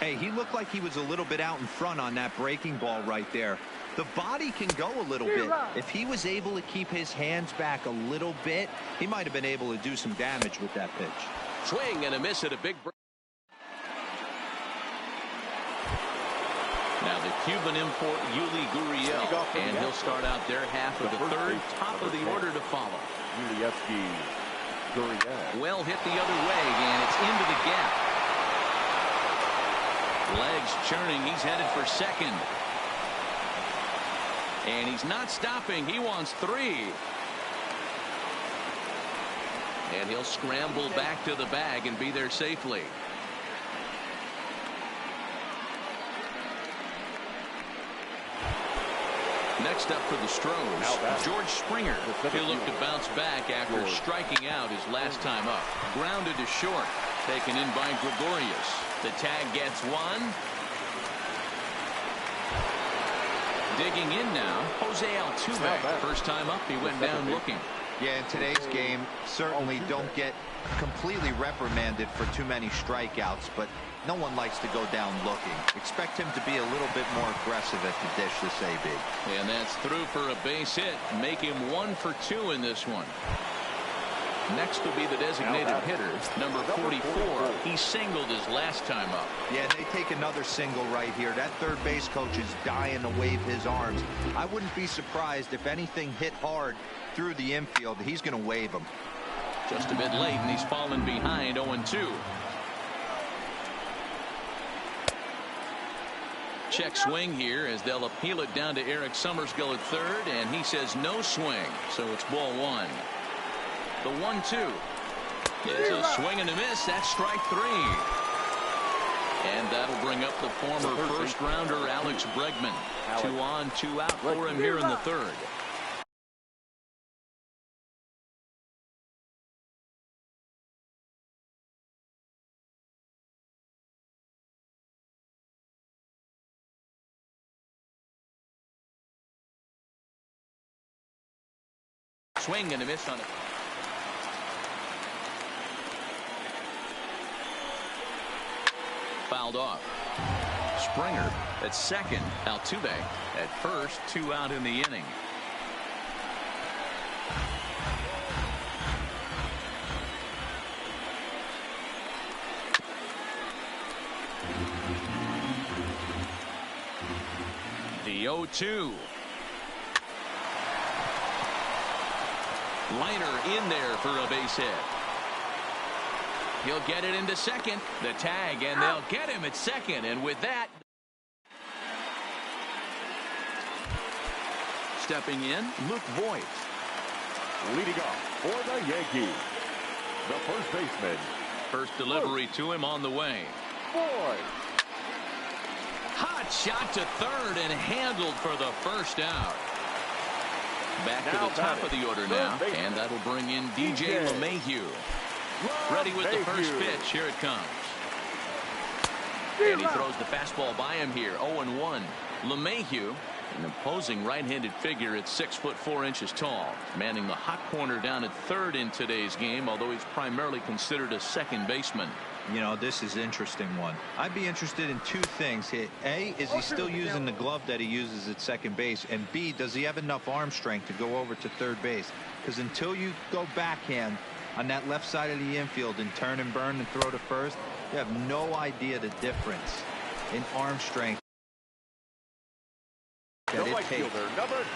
Hey, he looked like he was a little bit out in front on that breaking ball right there. The body can go a little bit. If he was able to keep his hands back a little bit, he might have been able to do some damage with that pitch. Swing and a miss at a big break. Now the Cuban import Yuli Gurriel, and he'll start out their half of the third. Top of the order to follow. Well hit the other way, and it's into the gap. Legs churning. He's headed for second. And he's not stopping. He wants 3. And he'll scramble back to the bag and be there safely. Next up for the Stros, George Springer. He'll look to bounce back after striking out his last time up. Grounded to short. Taken in by Gregorius. The tag gets 1. Digging in now, Jose Altuve. First time up, he went down looking. Yeah, in today's game, certainly don't get completely reprimanded for too many strikeouts, but no one likes to go down looking. Expect him to be a little bit more aggressive at the dish this AB. And that's through for a base hit. Make him 1 for 2 in this one. Next will be the designated hitter, number 44. He singled his last time up. Yeah, they take another single right here. That third base coach is dying to wave his arms. I wouldn't be surprised if anything hit hard through the infield. He's going to wave them. Just a bit late, and he's fallen behind 0-2. Check swing here as they'll appeal it down to Eric Summerskill at third, and he says no swing, so it's ball 1. The 1-2. It's a swing and a miss. That's strike 3. And that'll bring up the former first rounder Alex Bregman. 2 on, 2 out for him here in the third. Swing and a miss on it. Fouled off. Springer at second. Altuve at first. 2 out in the inning. The 0-2. Liner in there for a base hit. He'll get it into second. The tag, and they'll get him at second. And with that, stepping in, Luke Voigt. Leading off for the Yankees, the first baseman. First delivery to him on the way. Voigt. Hot shot to third and handled for the first out. Back to the top of the order now, and that'll bring in DJ LeMahieu. Ready with the first pitch. Here it comes. And he throws the fastball by him here. 0-1. LeMahieu, an imposing right-handed figure at 6'4" tall. Manning the hot corner down at third in today's game, although he's primarily considered a second baseman. You know, this is an interesting one. I'd be interested in 2 things. A, is he still using the glove that he uses at second base? And B, does he have enough arm strength to go over to third base? Because until you go backhand on that left side of the infield and turn and burn and throw to first, you have no idea the difference in arm strength that it takes.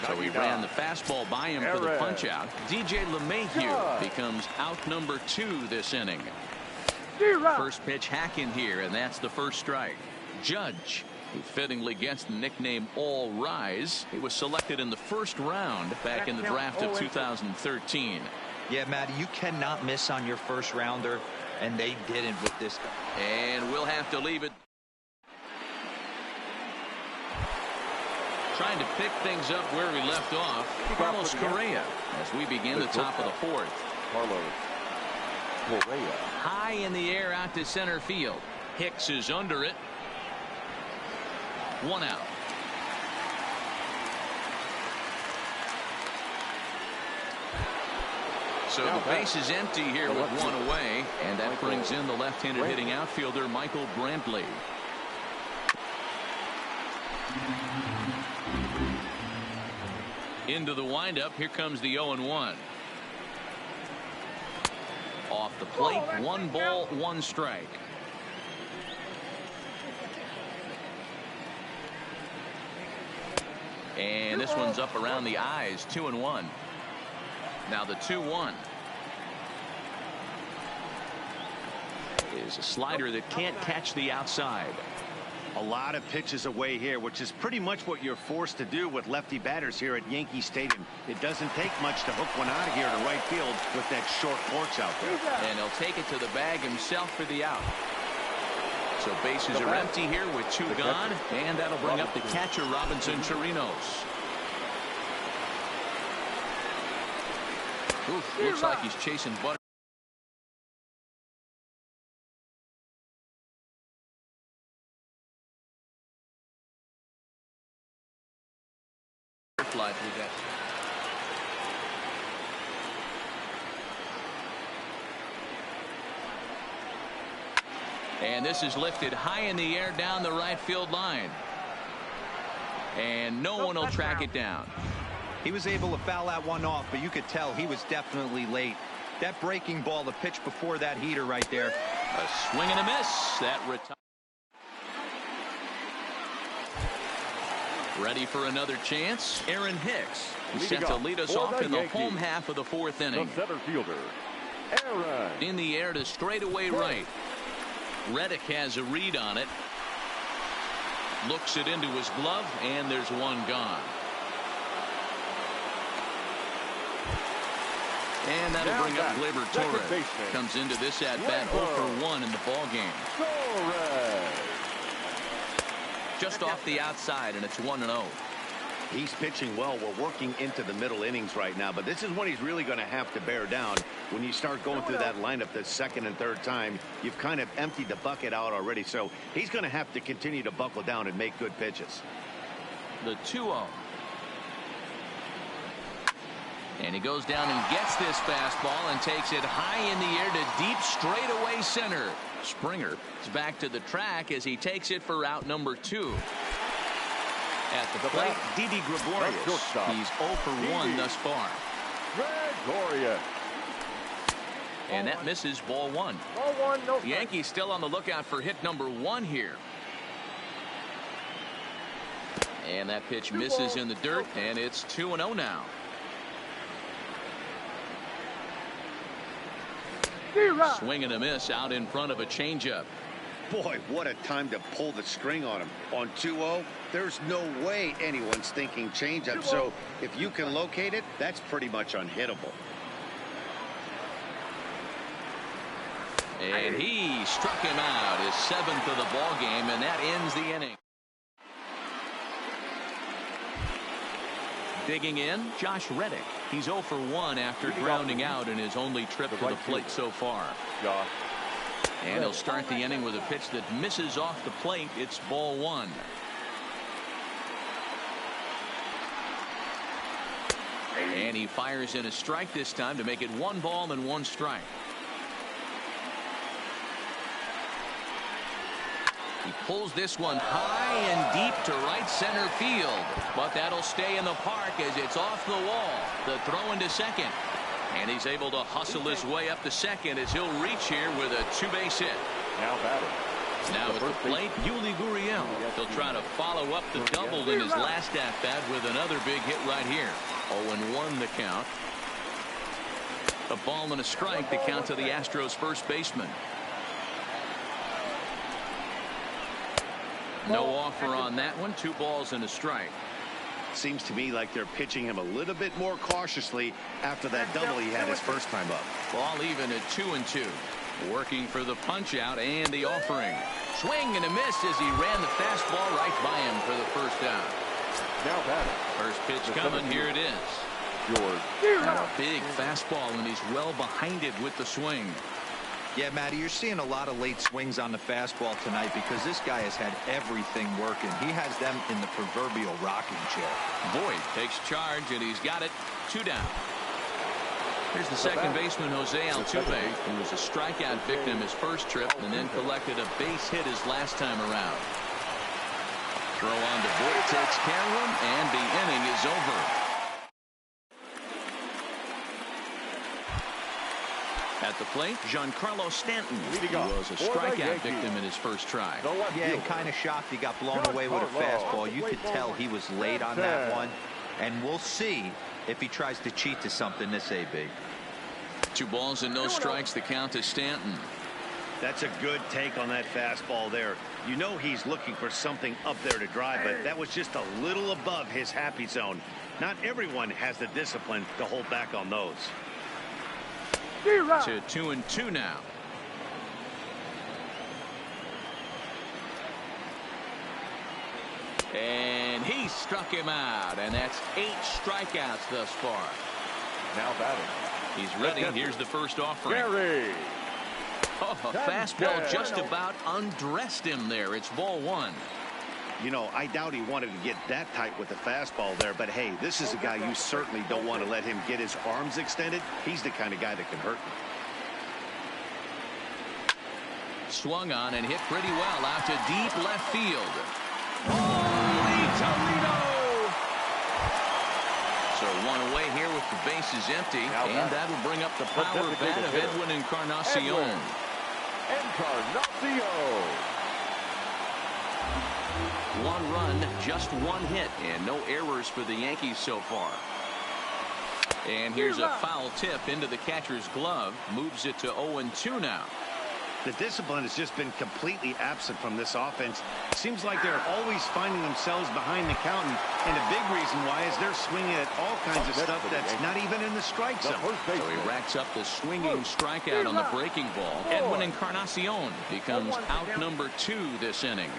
So he ran the fastball by him for the punch out. DJ LeMahieu becomes out number 2 this inning. First pitch hack in here, and that's the first strike. Judge, who fittingly gets the nickname All Rise. He was selected in the first round back in the draft of 2013. Yeah, Matty, you cannot miss on your first rounder, and they didn't with this guy. And we'll have to leave it. Trying to pick things up where we left off. Carlos Correa as we begin the top of the 4th. Carlos Correa. High in the air out to center field. Hicks is under it. 1 out. So the base is empty here with 1 away, and that brings in the left-handed hitting outfielder Michael Brantley. Into the windup. Here comes the 0-1. Off the plate, 1 ball, 1 strike. And this one's up around the eyes. 2-1. Now the 2-1 is a slider that can't catch the outside. A lot of pitches away here, which is pretty much what you're forced to do with lefty batters here at Yankee Stadium. It doesn't take much to hook one out of here to right field with that short porch out there. And he'll take it to the bag himself for the out. So bases are empty here with 2 gone, and that'll bring up the catcher, Robinson Chirinos. Oof, looks like he's chasing butter. Fly through that. And this is lifted high in the air down the right field line. And no one will track it down. He was able to foul that one off, but you could tell he was definitely late. That breaking ball, the pitch before that heater right there. A swing and a miss. That retires. Ready for another chance. Aaron Hicks set to lead us off in the home half of the 4th inning. The center fielder, Aaron. In the air to straightaway right. Reddick has a read on it. Looks it into his glove, and there's one gone. And that'll bring up Gleyber Torres. Comes into this at-bat 0 for 1 in the ball game. Torres. Just off the outside, and it's 1-0. He's pitching well. We're working into the middle innings right now, but this is when he's really going to have to bear down. When you start going through that lineup the second and third time, you've kind of emptied the bucket out already, so he's going to have to continue to buckle down and make good pitches. The 2-0. And he goes down and gets this fastball and takes it high in the air to deep straightaway center. Springer is back to the track as he takes it for out number 2. At the plate, Didi Gregorius. He's 0 for 1 thus far. Gregorius. And that misses ball 1. The Yankees still on the lookout for hit number 1 here. And that pitch misses in the dirt, and it's 2-0 now. Swing and a miss out in front of a changeup. Boy, what a time to pull the string on him. On 2-0, there's no way anyone's thinking changeup. So if you can locate it, that's pretty much unhittable. And he struck him out, his 7th of the ball game, and that ends the inning. Digging in, Josh Reddick. He's 0 for 1 after grounding out in his only trip to the plate so far. And he'll start the inning with a pitch that misses off the plate. It's ball 1. And he fires in a strike this time to make it 1 ball and 1 strike. He pulls this one high and deep to right center field, but that'll stay in the park as it's off the wall. The throw into second, and he's able to hustle his way up to second as he'll reach here with a 2-base hit. Now batting. Now at the plate, Yuli Gurriel. He'll try to follow up the double in his last at-bat with another big hit right here. 0-1 the count. A ball and a strike to count to the Astros first baseman. No offer on that one. 2 balls and a strike. Seems to me like they're pitching him a little bit more cautiously after that double he had his first time up. Ball even at 2-2. Working for the punch out and the offering. Swing and a miss as he ran the fastball right by him for the first out. Now batting. First pitch coming. Here it is. George. Big fastball, and he's well behind it with the swing. Yeah, Matty, you're seeing a lot of late swings on the fastball tonight because this guy has had everything working. He has them in the proverbial rocking chair. Boyd takes charge, and he's got it. 2 down. Here's the second baseman, Jose Altuve, who was a strikeout victim his first trip and then collected a base hit his last time around. Throw on to Boyd, takes care of him, and the inning is over. At the plate, Giancarlo Stanton. He was a strikeout victim in his first try. Yeah, kind of shocked he got blown away with a fastball. You could tell he was late on that one. And we'll see if he tries to cheat to something this AB. 2 balls and no strikes. The count to Stanton. That's a good take on that fastball there. You know he's looking for something up there to drive, but that was just a little above his happy zone. Not everyone has the discipline to hold back on those. To 2-2 now. And he struck him out, and that's 8 strikeouts thus far. Now batting. He's ready. Here's the first offering. Gary. Oh, a fastball just about undressed him there. It's ball 1. You know, I doubt he wanted to get that tight with the fastball there, but hey, this is a guy you certainly don't want to let him get his arms extended. He's the kind of guy that can hurt you. Swung on and hit pretty well out to deep left field. Holy Toledo! So 1 away here with the bases empty, and that'll bring up the power bat of Edwin Encarnacion. Encarnacion. 1 run, just 1 hit, and no errors for the Yankees so far. And here's a foul tip into the catcher's glove. Moves it to 0-2 now. The discipline has just been completely absent from this offense. Seems like they're always finding themselves behind the count, and a big reason why is they're swinging at all kinds of stuff that's not even in the strike zone. So he racks up the swinging strikeout on the breaking ball. Edwin Encarnacion becomes out number 2 this inning.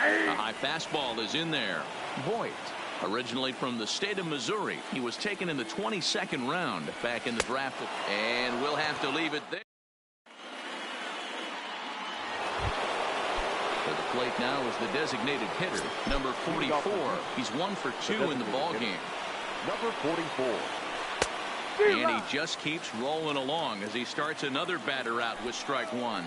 A high fastball is in there. Voit, originally from the state of Missouri, he was taken in the 22nd round back in the draft, and we'll have to leave it there. To the plate now is the designated hitter, number 44. He's 1 for 2 in the ball game. Number 44. And he just keeps rolling along as he starts another batter out with strike 1.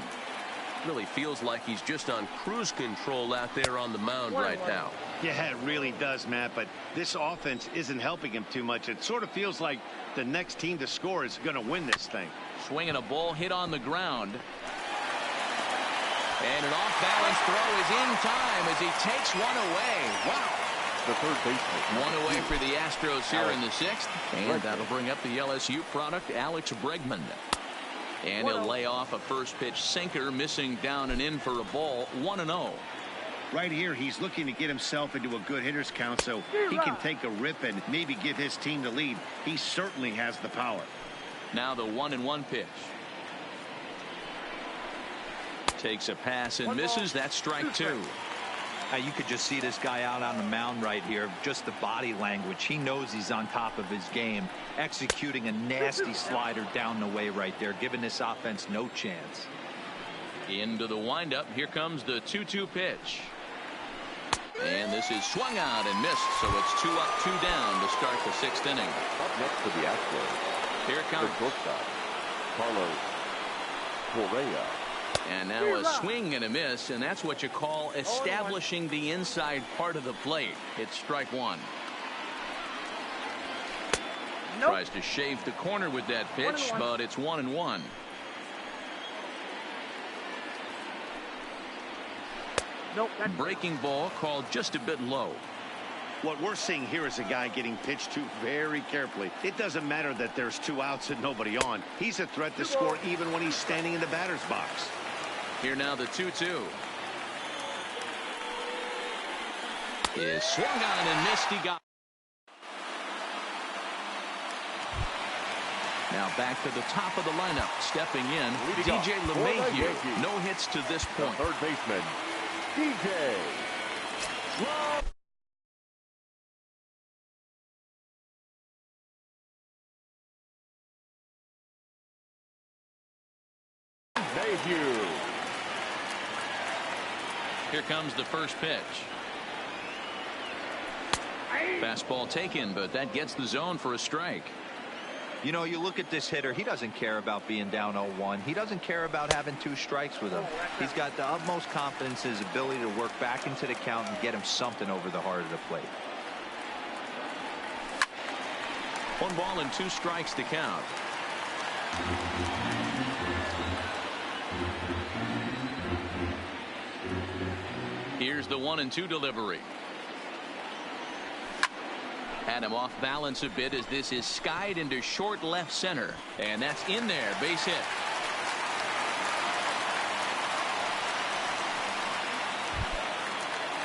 Really feels like he's just on cruise control out there on the mound right now. Yeah, it really does, Matt, but this offense isn't helping him too much. It sort of feels like the next team to score is going to win this thing. Swinging a ball hit on the ground. And an off-balance throw is in time as he takes 1 away. Wow. The third baseman. 1 away for the Astros here in the 6th. And that'll bring up the LSU product, Alex Bregman. And he'll lay off a first pitch sinker, missing down and in for a ball. 1-0. Right here, he's looking to get himself into a good hitter's count so he can take a rip and maybe give his team the lead. He certainly has the power. Now the 1-1 pitch. Takes a pass and misses. That's strike 2. You could just see this guy out on the mound right here. Just the body language. He knows he's on top of his game. Executing a nasty slider down the way right there, giving this offense no chance. Into the windup. Here comes the 2-2 pitch. And this is swung out and missed. So it's 2 up, 2 down to start the 6th inning. Up next for the Astros. Here it comes. Carlos Correa. And now a swing and a miss, and that's what you call establishing the inside part of the plate. It's strike 1. Tries to shave the corner with that pitch, but it's 1-1. Breaking ball called just a bit low. What we're seeing here is a guy getting pitched to very carefully. It doesn't matter that there's 2 outs and nobody on. He's a threat to score even when he's standing in the batter's box. Here now the 2-2. Is swung on and missed. He got. Now back to the top of the lineup. Stepping in, DJ LeMahieu. No hits to this point. The third baseman, DJ LeMahieu. Here comes the first pitch. Fastball taken, but that gets the zone for a strike. You know, you look at this hitter, he doesn't care about being down 0-1. He doesn't care about having 2 strikes with him. He's got the utmost confidence in his ability to work back into the count and get him something over the heart of the plate. 1 ball and 2 strikes to count. Here's the 1-2 delivery. Had him off balance a bit as this is skied into short left center. And that's in there. Base hit.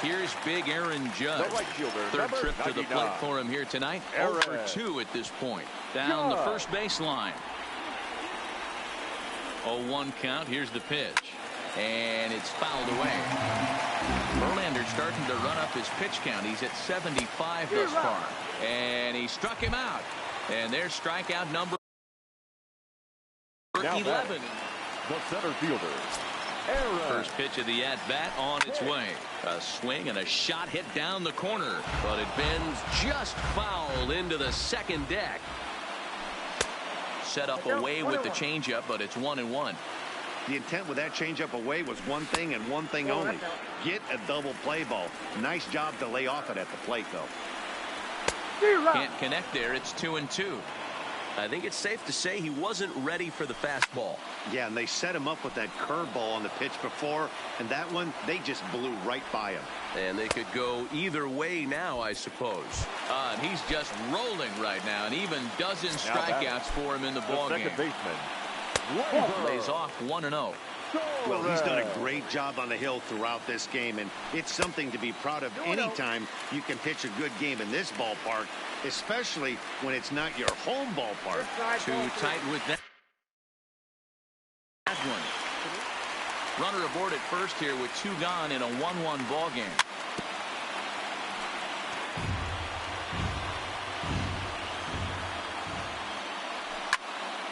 Here's big Aaron Judge. Right fielder, third trip to the 99. plate for him here tonight. Aaron. 0-2 at this point. Down the first baseline. 0-1 count. Here's the pitch. And it's fouled away. Verlander starting to run up his pitch count. He's at 75 thus far. And he struck him out. And there's strikeout number 11. The center fielder, Aaron. First pitch of the at-bat on its way. A swing and a shot hit down the corner. But it bends just foul into the second deck. Set up away with the changeup, but it's 1-1. The intent with that changeup away was one thing and one thing only. Get a double play ball. Nice job to lay off it at the plate, though. Can't connect there. It's 2-2. I think it's safe to say he wasn't ready for the fastball. Yeah, and they set him up with that curveball on the pitch before, and that one, they just blew right by him. And they could go either way now, I suppose. And he's just rolling right now, and even dozen strikeouts for him in the ballgame. Second baseman, Lays off 1-0. Well, he's done a great job on the hill throughout this game, and it's something to be proud of anytime you can pitch a good game in this ballpark, especially when it's not your home ballpark. Too tight with that one. Runner aboard at first here with 2 gone in a 1-1 ball game.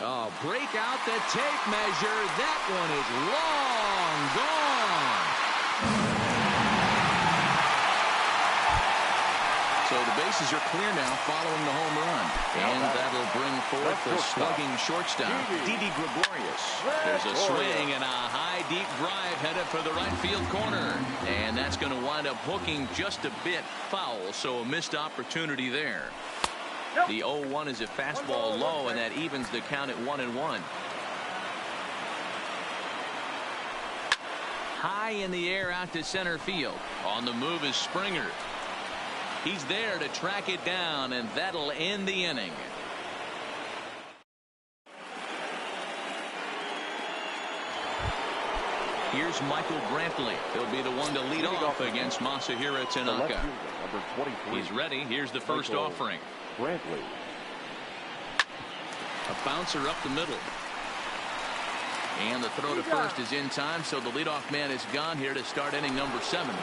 Oh, break out the tape measure. That one is long gone. So the bases are clear now following the home run. And that'll bring forth the slugging shortstop, Didi Gregorius. There's a swing and a high deep drive headed for the right field corner. And that's going to wind up hooking just a bit foul. So a missed opportunity there. The 0-1 is a fastball low, and that evens the count at 1-1. High in the air out to center field. On the move is Springer. He's there to track it down, and that'll end the inning. Here's Michael Brantley. He'll be the one to lead off against Masahiro Tanaka. He's ready. Here's the first offering. Brantley. A bouncer up the middle. And the throw to first is in time, so the leadoff man is gone here to start inning number 7.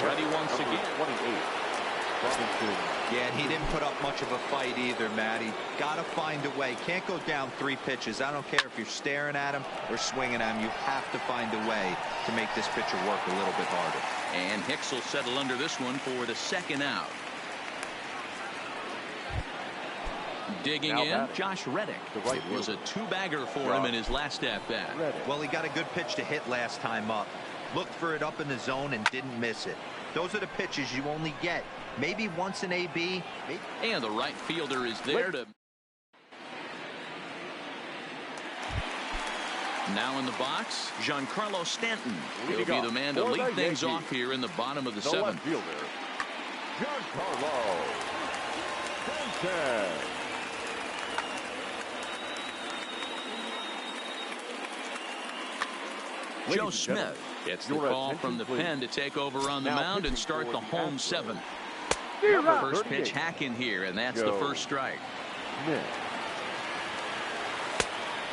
Ready once again. 28. Yeah, and he didn't put up much of a fight either, Matty. Got to find a way. Can't go down 3 pitches. I don't care if you're staring at him or swinging at him. You have to find a way to make this pitcher work a little bit harder. And Hicks will settle under this one for the second out. Digging in, Josh Reddick. It was a 2-bagger for him in his last at-bat. Well, he got a good pitch to hit last time up. Looked for it up in the zone and didn't miss it. Those are the pitches you only get maybe once in AB. And the right fielder is there to... Now in the box, Giancarlo Stanton. He'll be the man to lead things off here in the bottom of the 7th. Left fielder, Giancarlo Stanton. Joe Smith gets the call from the pen to take over on the mound and start the home 7th. First pitch hack in here, and that's the first strike.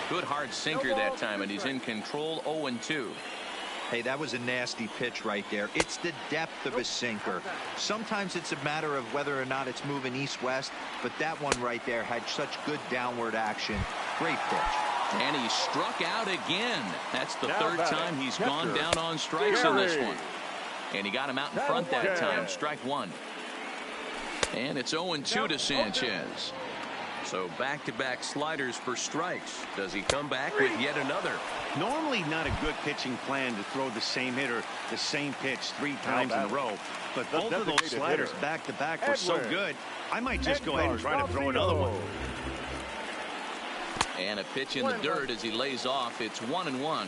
Good hard sinker that time, and he's in control. 0-2. Hey, that was a nasty pitch right there. It's the depth of a sinker. Sometimes it's a matter of whether or not it's moving east-west, but that one right there had such good downward action. Great pitch. And he struck out again. That's the third time he's gone down on strikes in this one. And he got him out in front that time. Strike 1. And it's 0-2 to Sanchez. So back-to-back sliders for strikes. Does he come back with yet another? Normally not a good pitching plan to throw the same hitter the same pitch 3 times in a row. But both of those sliders back-to-back were so good, I might just go ahead and try to throw another one. And a pitch in the dirt as he lays off. It's 1-1.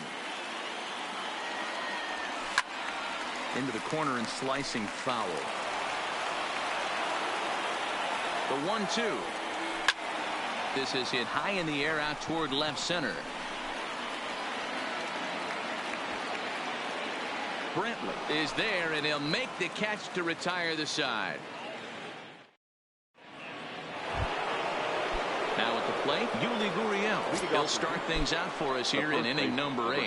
Into the corner and slicing foul. The 1-2. This is hit high in the air out toward left center. Brentley is there, and he'll make the catch to retire the side. Now at the plate, Yuli Gurriel. He'll start things out for us here in inning number 8.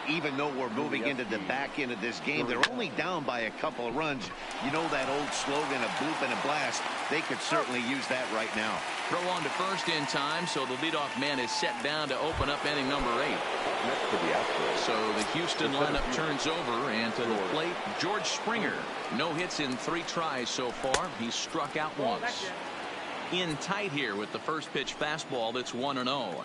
Even though we're moving into the back end of this game, they're only down by a couple of runs. You know that old slogan, a bloop and a blast. They could certainly use that right now. Throw on to first in time, so the leadoff man is set down to open up inning number 8. So the Houston lineup turns over, and to the plate, George Springer. No hits in 3 tries so far. He's struck out once. In tight here with the first pitch fastball that's 1-0.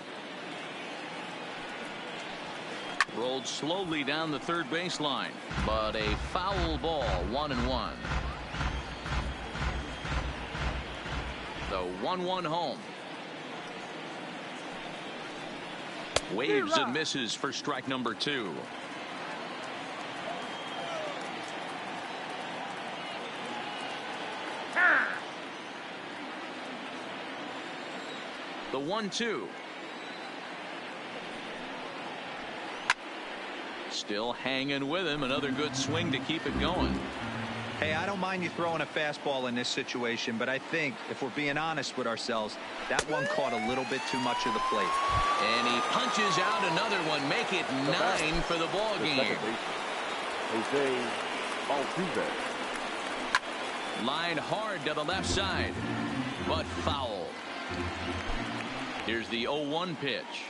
Rolled slowly down the third baseline, but a foul ball. 1-1. The 1-1 home. Waves and misses for strike number 2. The 1-2. Still hanging with him. Another good swing to keep it going. Hey, I don't mind you throwing a fastball in this situation, but I think if we're being honest with ourselves, that one caught a little bit too much of the plate. And he punches out another one. Make it 9 for the ball game. Line hard to the left side, but foul. Here's the 0-1 pitch.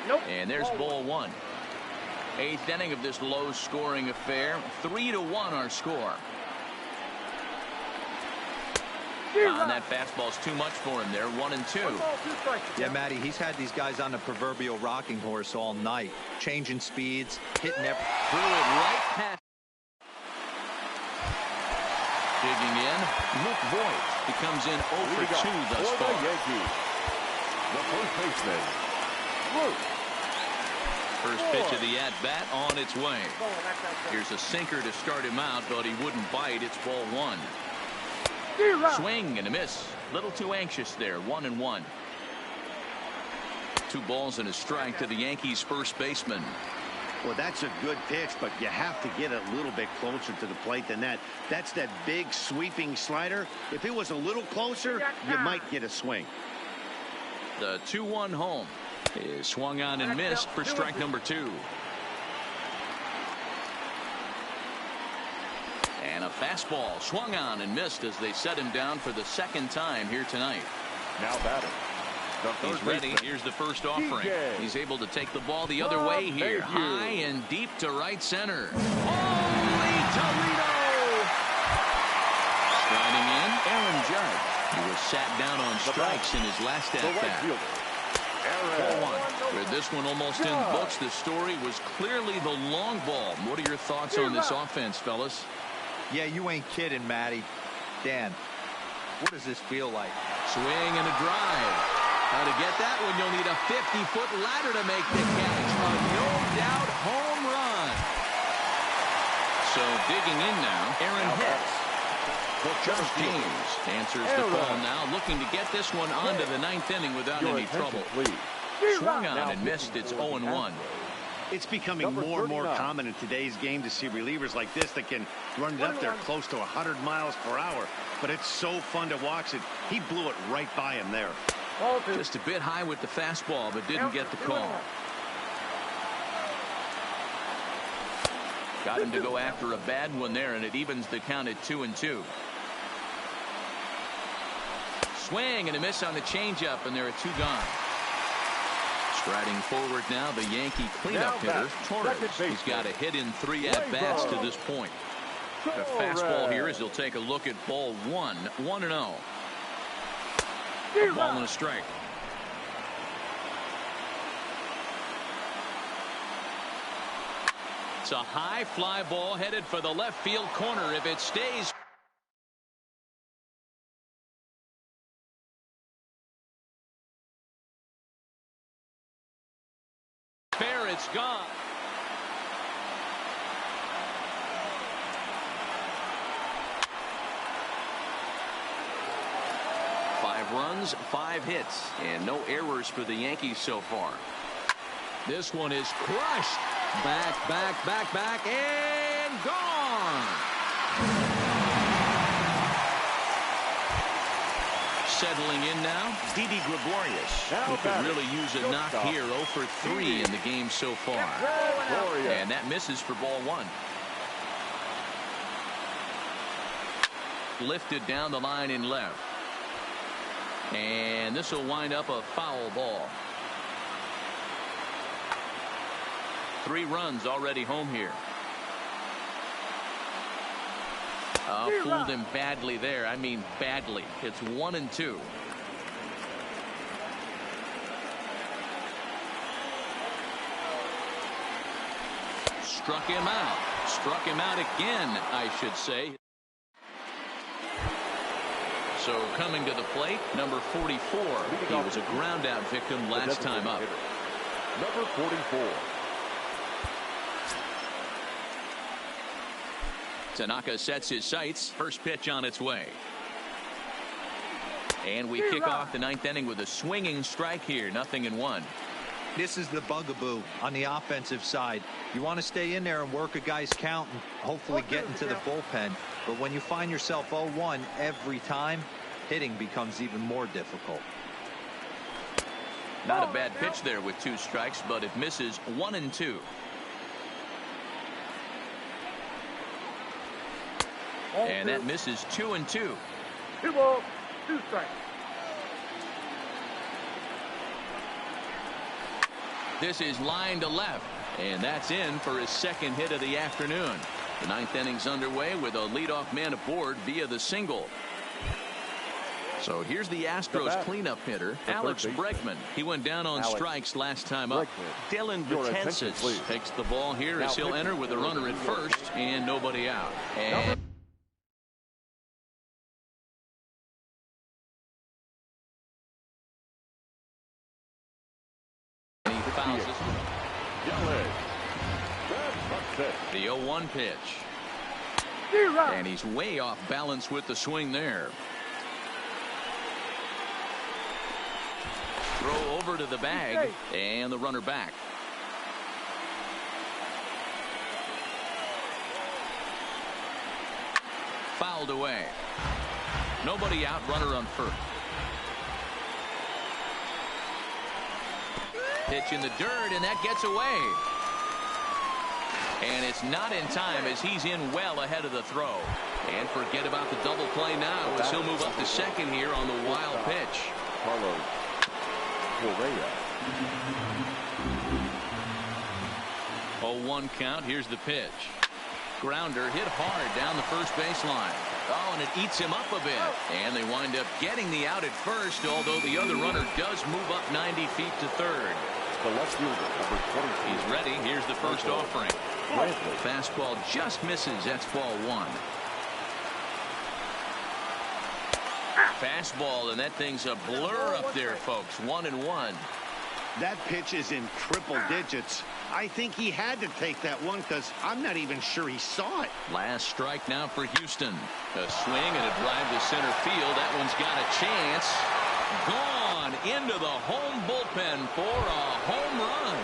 Nope. And there's ball 1. 8th inning of this low-scoring affair. 3-1 our score. That fastball's too much for him there. 1-2. Yeah, Matty, he's had these guys on the proverbial rocking horse all night, changing speeds, hitting every. Threw it right past. Digging in, Luke Voigt. He comes in 0 for 2 thus far. The first baseman, Luke. First pitch of the at-bat on its way. Here's a sinker to start him out, but he wouldn't bite. It's ball 1. Swing and a miss. Little too anxious there. 1-1. 2 balls and a strike to the Yankees' first baseman. Well, that's a good pitch, but you have to get a little bit closer to the plate than that. That's that big sweeping slider. If it was a little closer, you might get a swing. The 2-1 home is swung on and missed for strike number 2. And a fastball swung on and missed as they set him down for the 2nd time here tonight. Now batting. He's ready. Here's the first offering. He's able to take the ball the other way here. High and deep to right center. Holy Toledo! Striding in, Aaron Judge. He was sat down on strikes in his last at-bat. Ball 1. With this one almost in books, the story was clearly the long ball. What are your thoughts on this offense, fellas? Yeah, you ain't kidding, Matty. Dan, what does this feel like? Swing and a drive. Now to get that one, you'll need a 50-foot ladder to make the catch. A no-doubt home run. So digging in now, Aaron Hicks. Josh James answers the call now, looking to get this one onto the 9th inning without any trouble. Swung on and missed. It's 0-1. It's becoming more and more common in today's game to see relievers like this that can run it up there close to 100 miles per hour. But it's so fun to watch it. He blew it right by him there. Just a bit high with the fastball, but didn't get the call. Got him to go after a bad one there, and it evens the count at 2-2. Swing and a miss on the changeup, and there are 2 gone. Striding forward now, the Yankee cleanup hitter, Torres. He's got a hit in 3 at-bats to this point. The fastball here as he'll take a look at ball 1. 1-0. A ball and a strike. It's a high fly ball headed for the left field corner. If it stays It's gone. Five runs, 5 hits, and no errors for the Yankees so far. This one is crushed. Back, and gone. Settling in now, Didi Gregorius, who could really use a knock here. 0 for 3 in the game so far. And that misses for ball 1. Lifted down the line in left. And this will wind up a foul ball. 3 runs already home here. Fooled him badly there. I mean badly. It's 1-2. Struck him out. Struck him out again, I should say. So coming to the plate, number 44. He was a ground out victim last time up. Number 44. Tanaka sets his sights. First pitch on its way. And we kick off the 9th inning with a swinging strike here. 0-1. This is the bugaboo on the offensive side. You want to stay in there and work a guy's count and hopefully get into the bullpen. But when you find yourself 0-1 every time, hitting becomes even more difficult. Not a bad pitch there with 2 strikes, but it misses. 1-2. And that misses. 2-2. 2 balls, 2 strikes. This is line to left, and that's in for his 2nd hit of the afternoon. The 9th inning's underway with a leadoff man aboard via the single. So here's the Astros cleanup hitter, Alex Bregman. He went down on strikes last time up. Dylan Betances takes the ball here as he'll enter with a runner at first and nobody out. And he fouls this one. The 0-1 pitch. And he's way off balance with the swing there. Throw over to the bag, and the runner back. Fouled away. Nobody out, runner on first. Pitch in the dirt, and that gets away. And it's not in time as he's in well ahead of the throw. And forget about the double play now as he'll move up to second here on the wild pitch. Carlos Correa. 0-1 count. Here's the pitch. Grounder hit hard down the first baseline. Oh, and it eats him up a bit. And they wind up getting the out at first, although the other runner does move up 90 feet to third. The left fielder, number 20. He's ready. Here's the first offering. Fastball just misses. That's ball 1. Fastball, and that thing's a blur up there, folks. 1-1. That pitch is in triple digits. I think he had to take that one because I'm not even sure he saw it. Last strike now for Houston. A swing and a drive to center field. That one's got a chance. Gone into the home bullpen for a home run.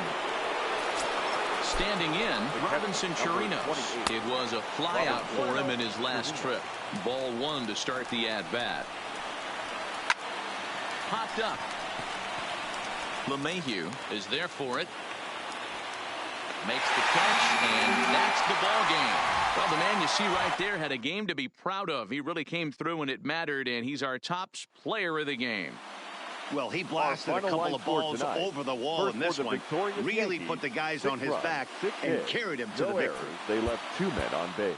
Standing in, Robinson Chirinos. It was a flyout for him in his last trip. Ball 1 to start the at-bat. Popped up. LeMahieu is there for it. Makes the catch, and that's the ball game. Well, the man you see right there had a game to be proud of. He really came through when it mattered, and he's our top player of the game. Well, he blasted a couple of balls over the wall in this one. Really put the guys on his back and carried him to the victory. They left 2 men on base.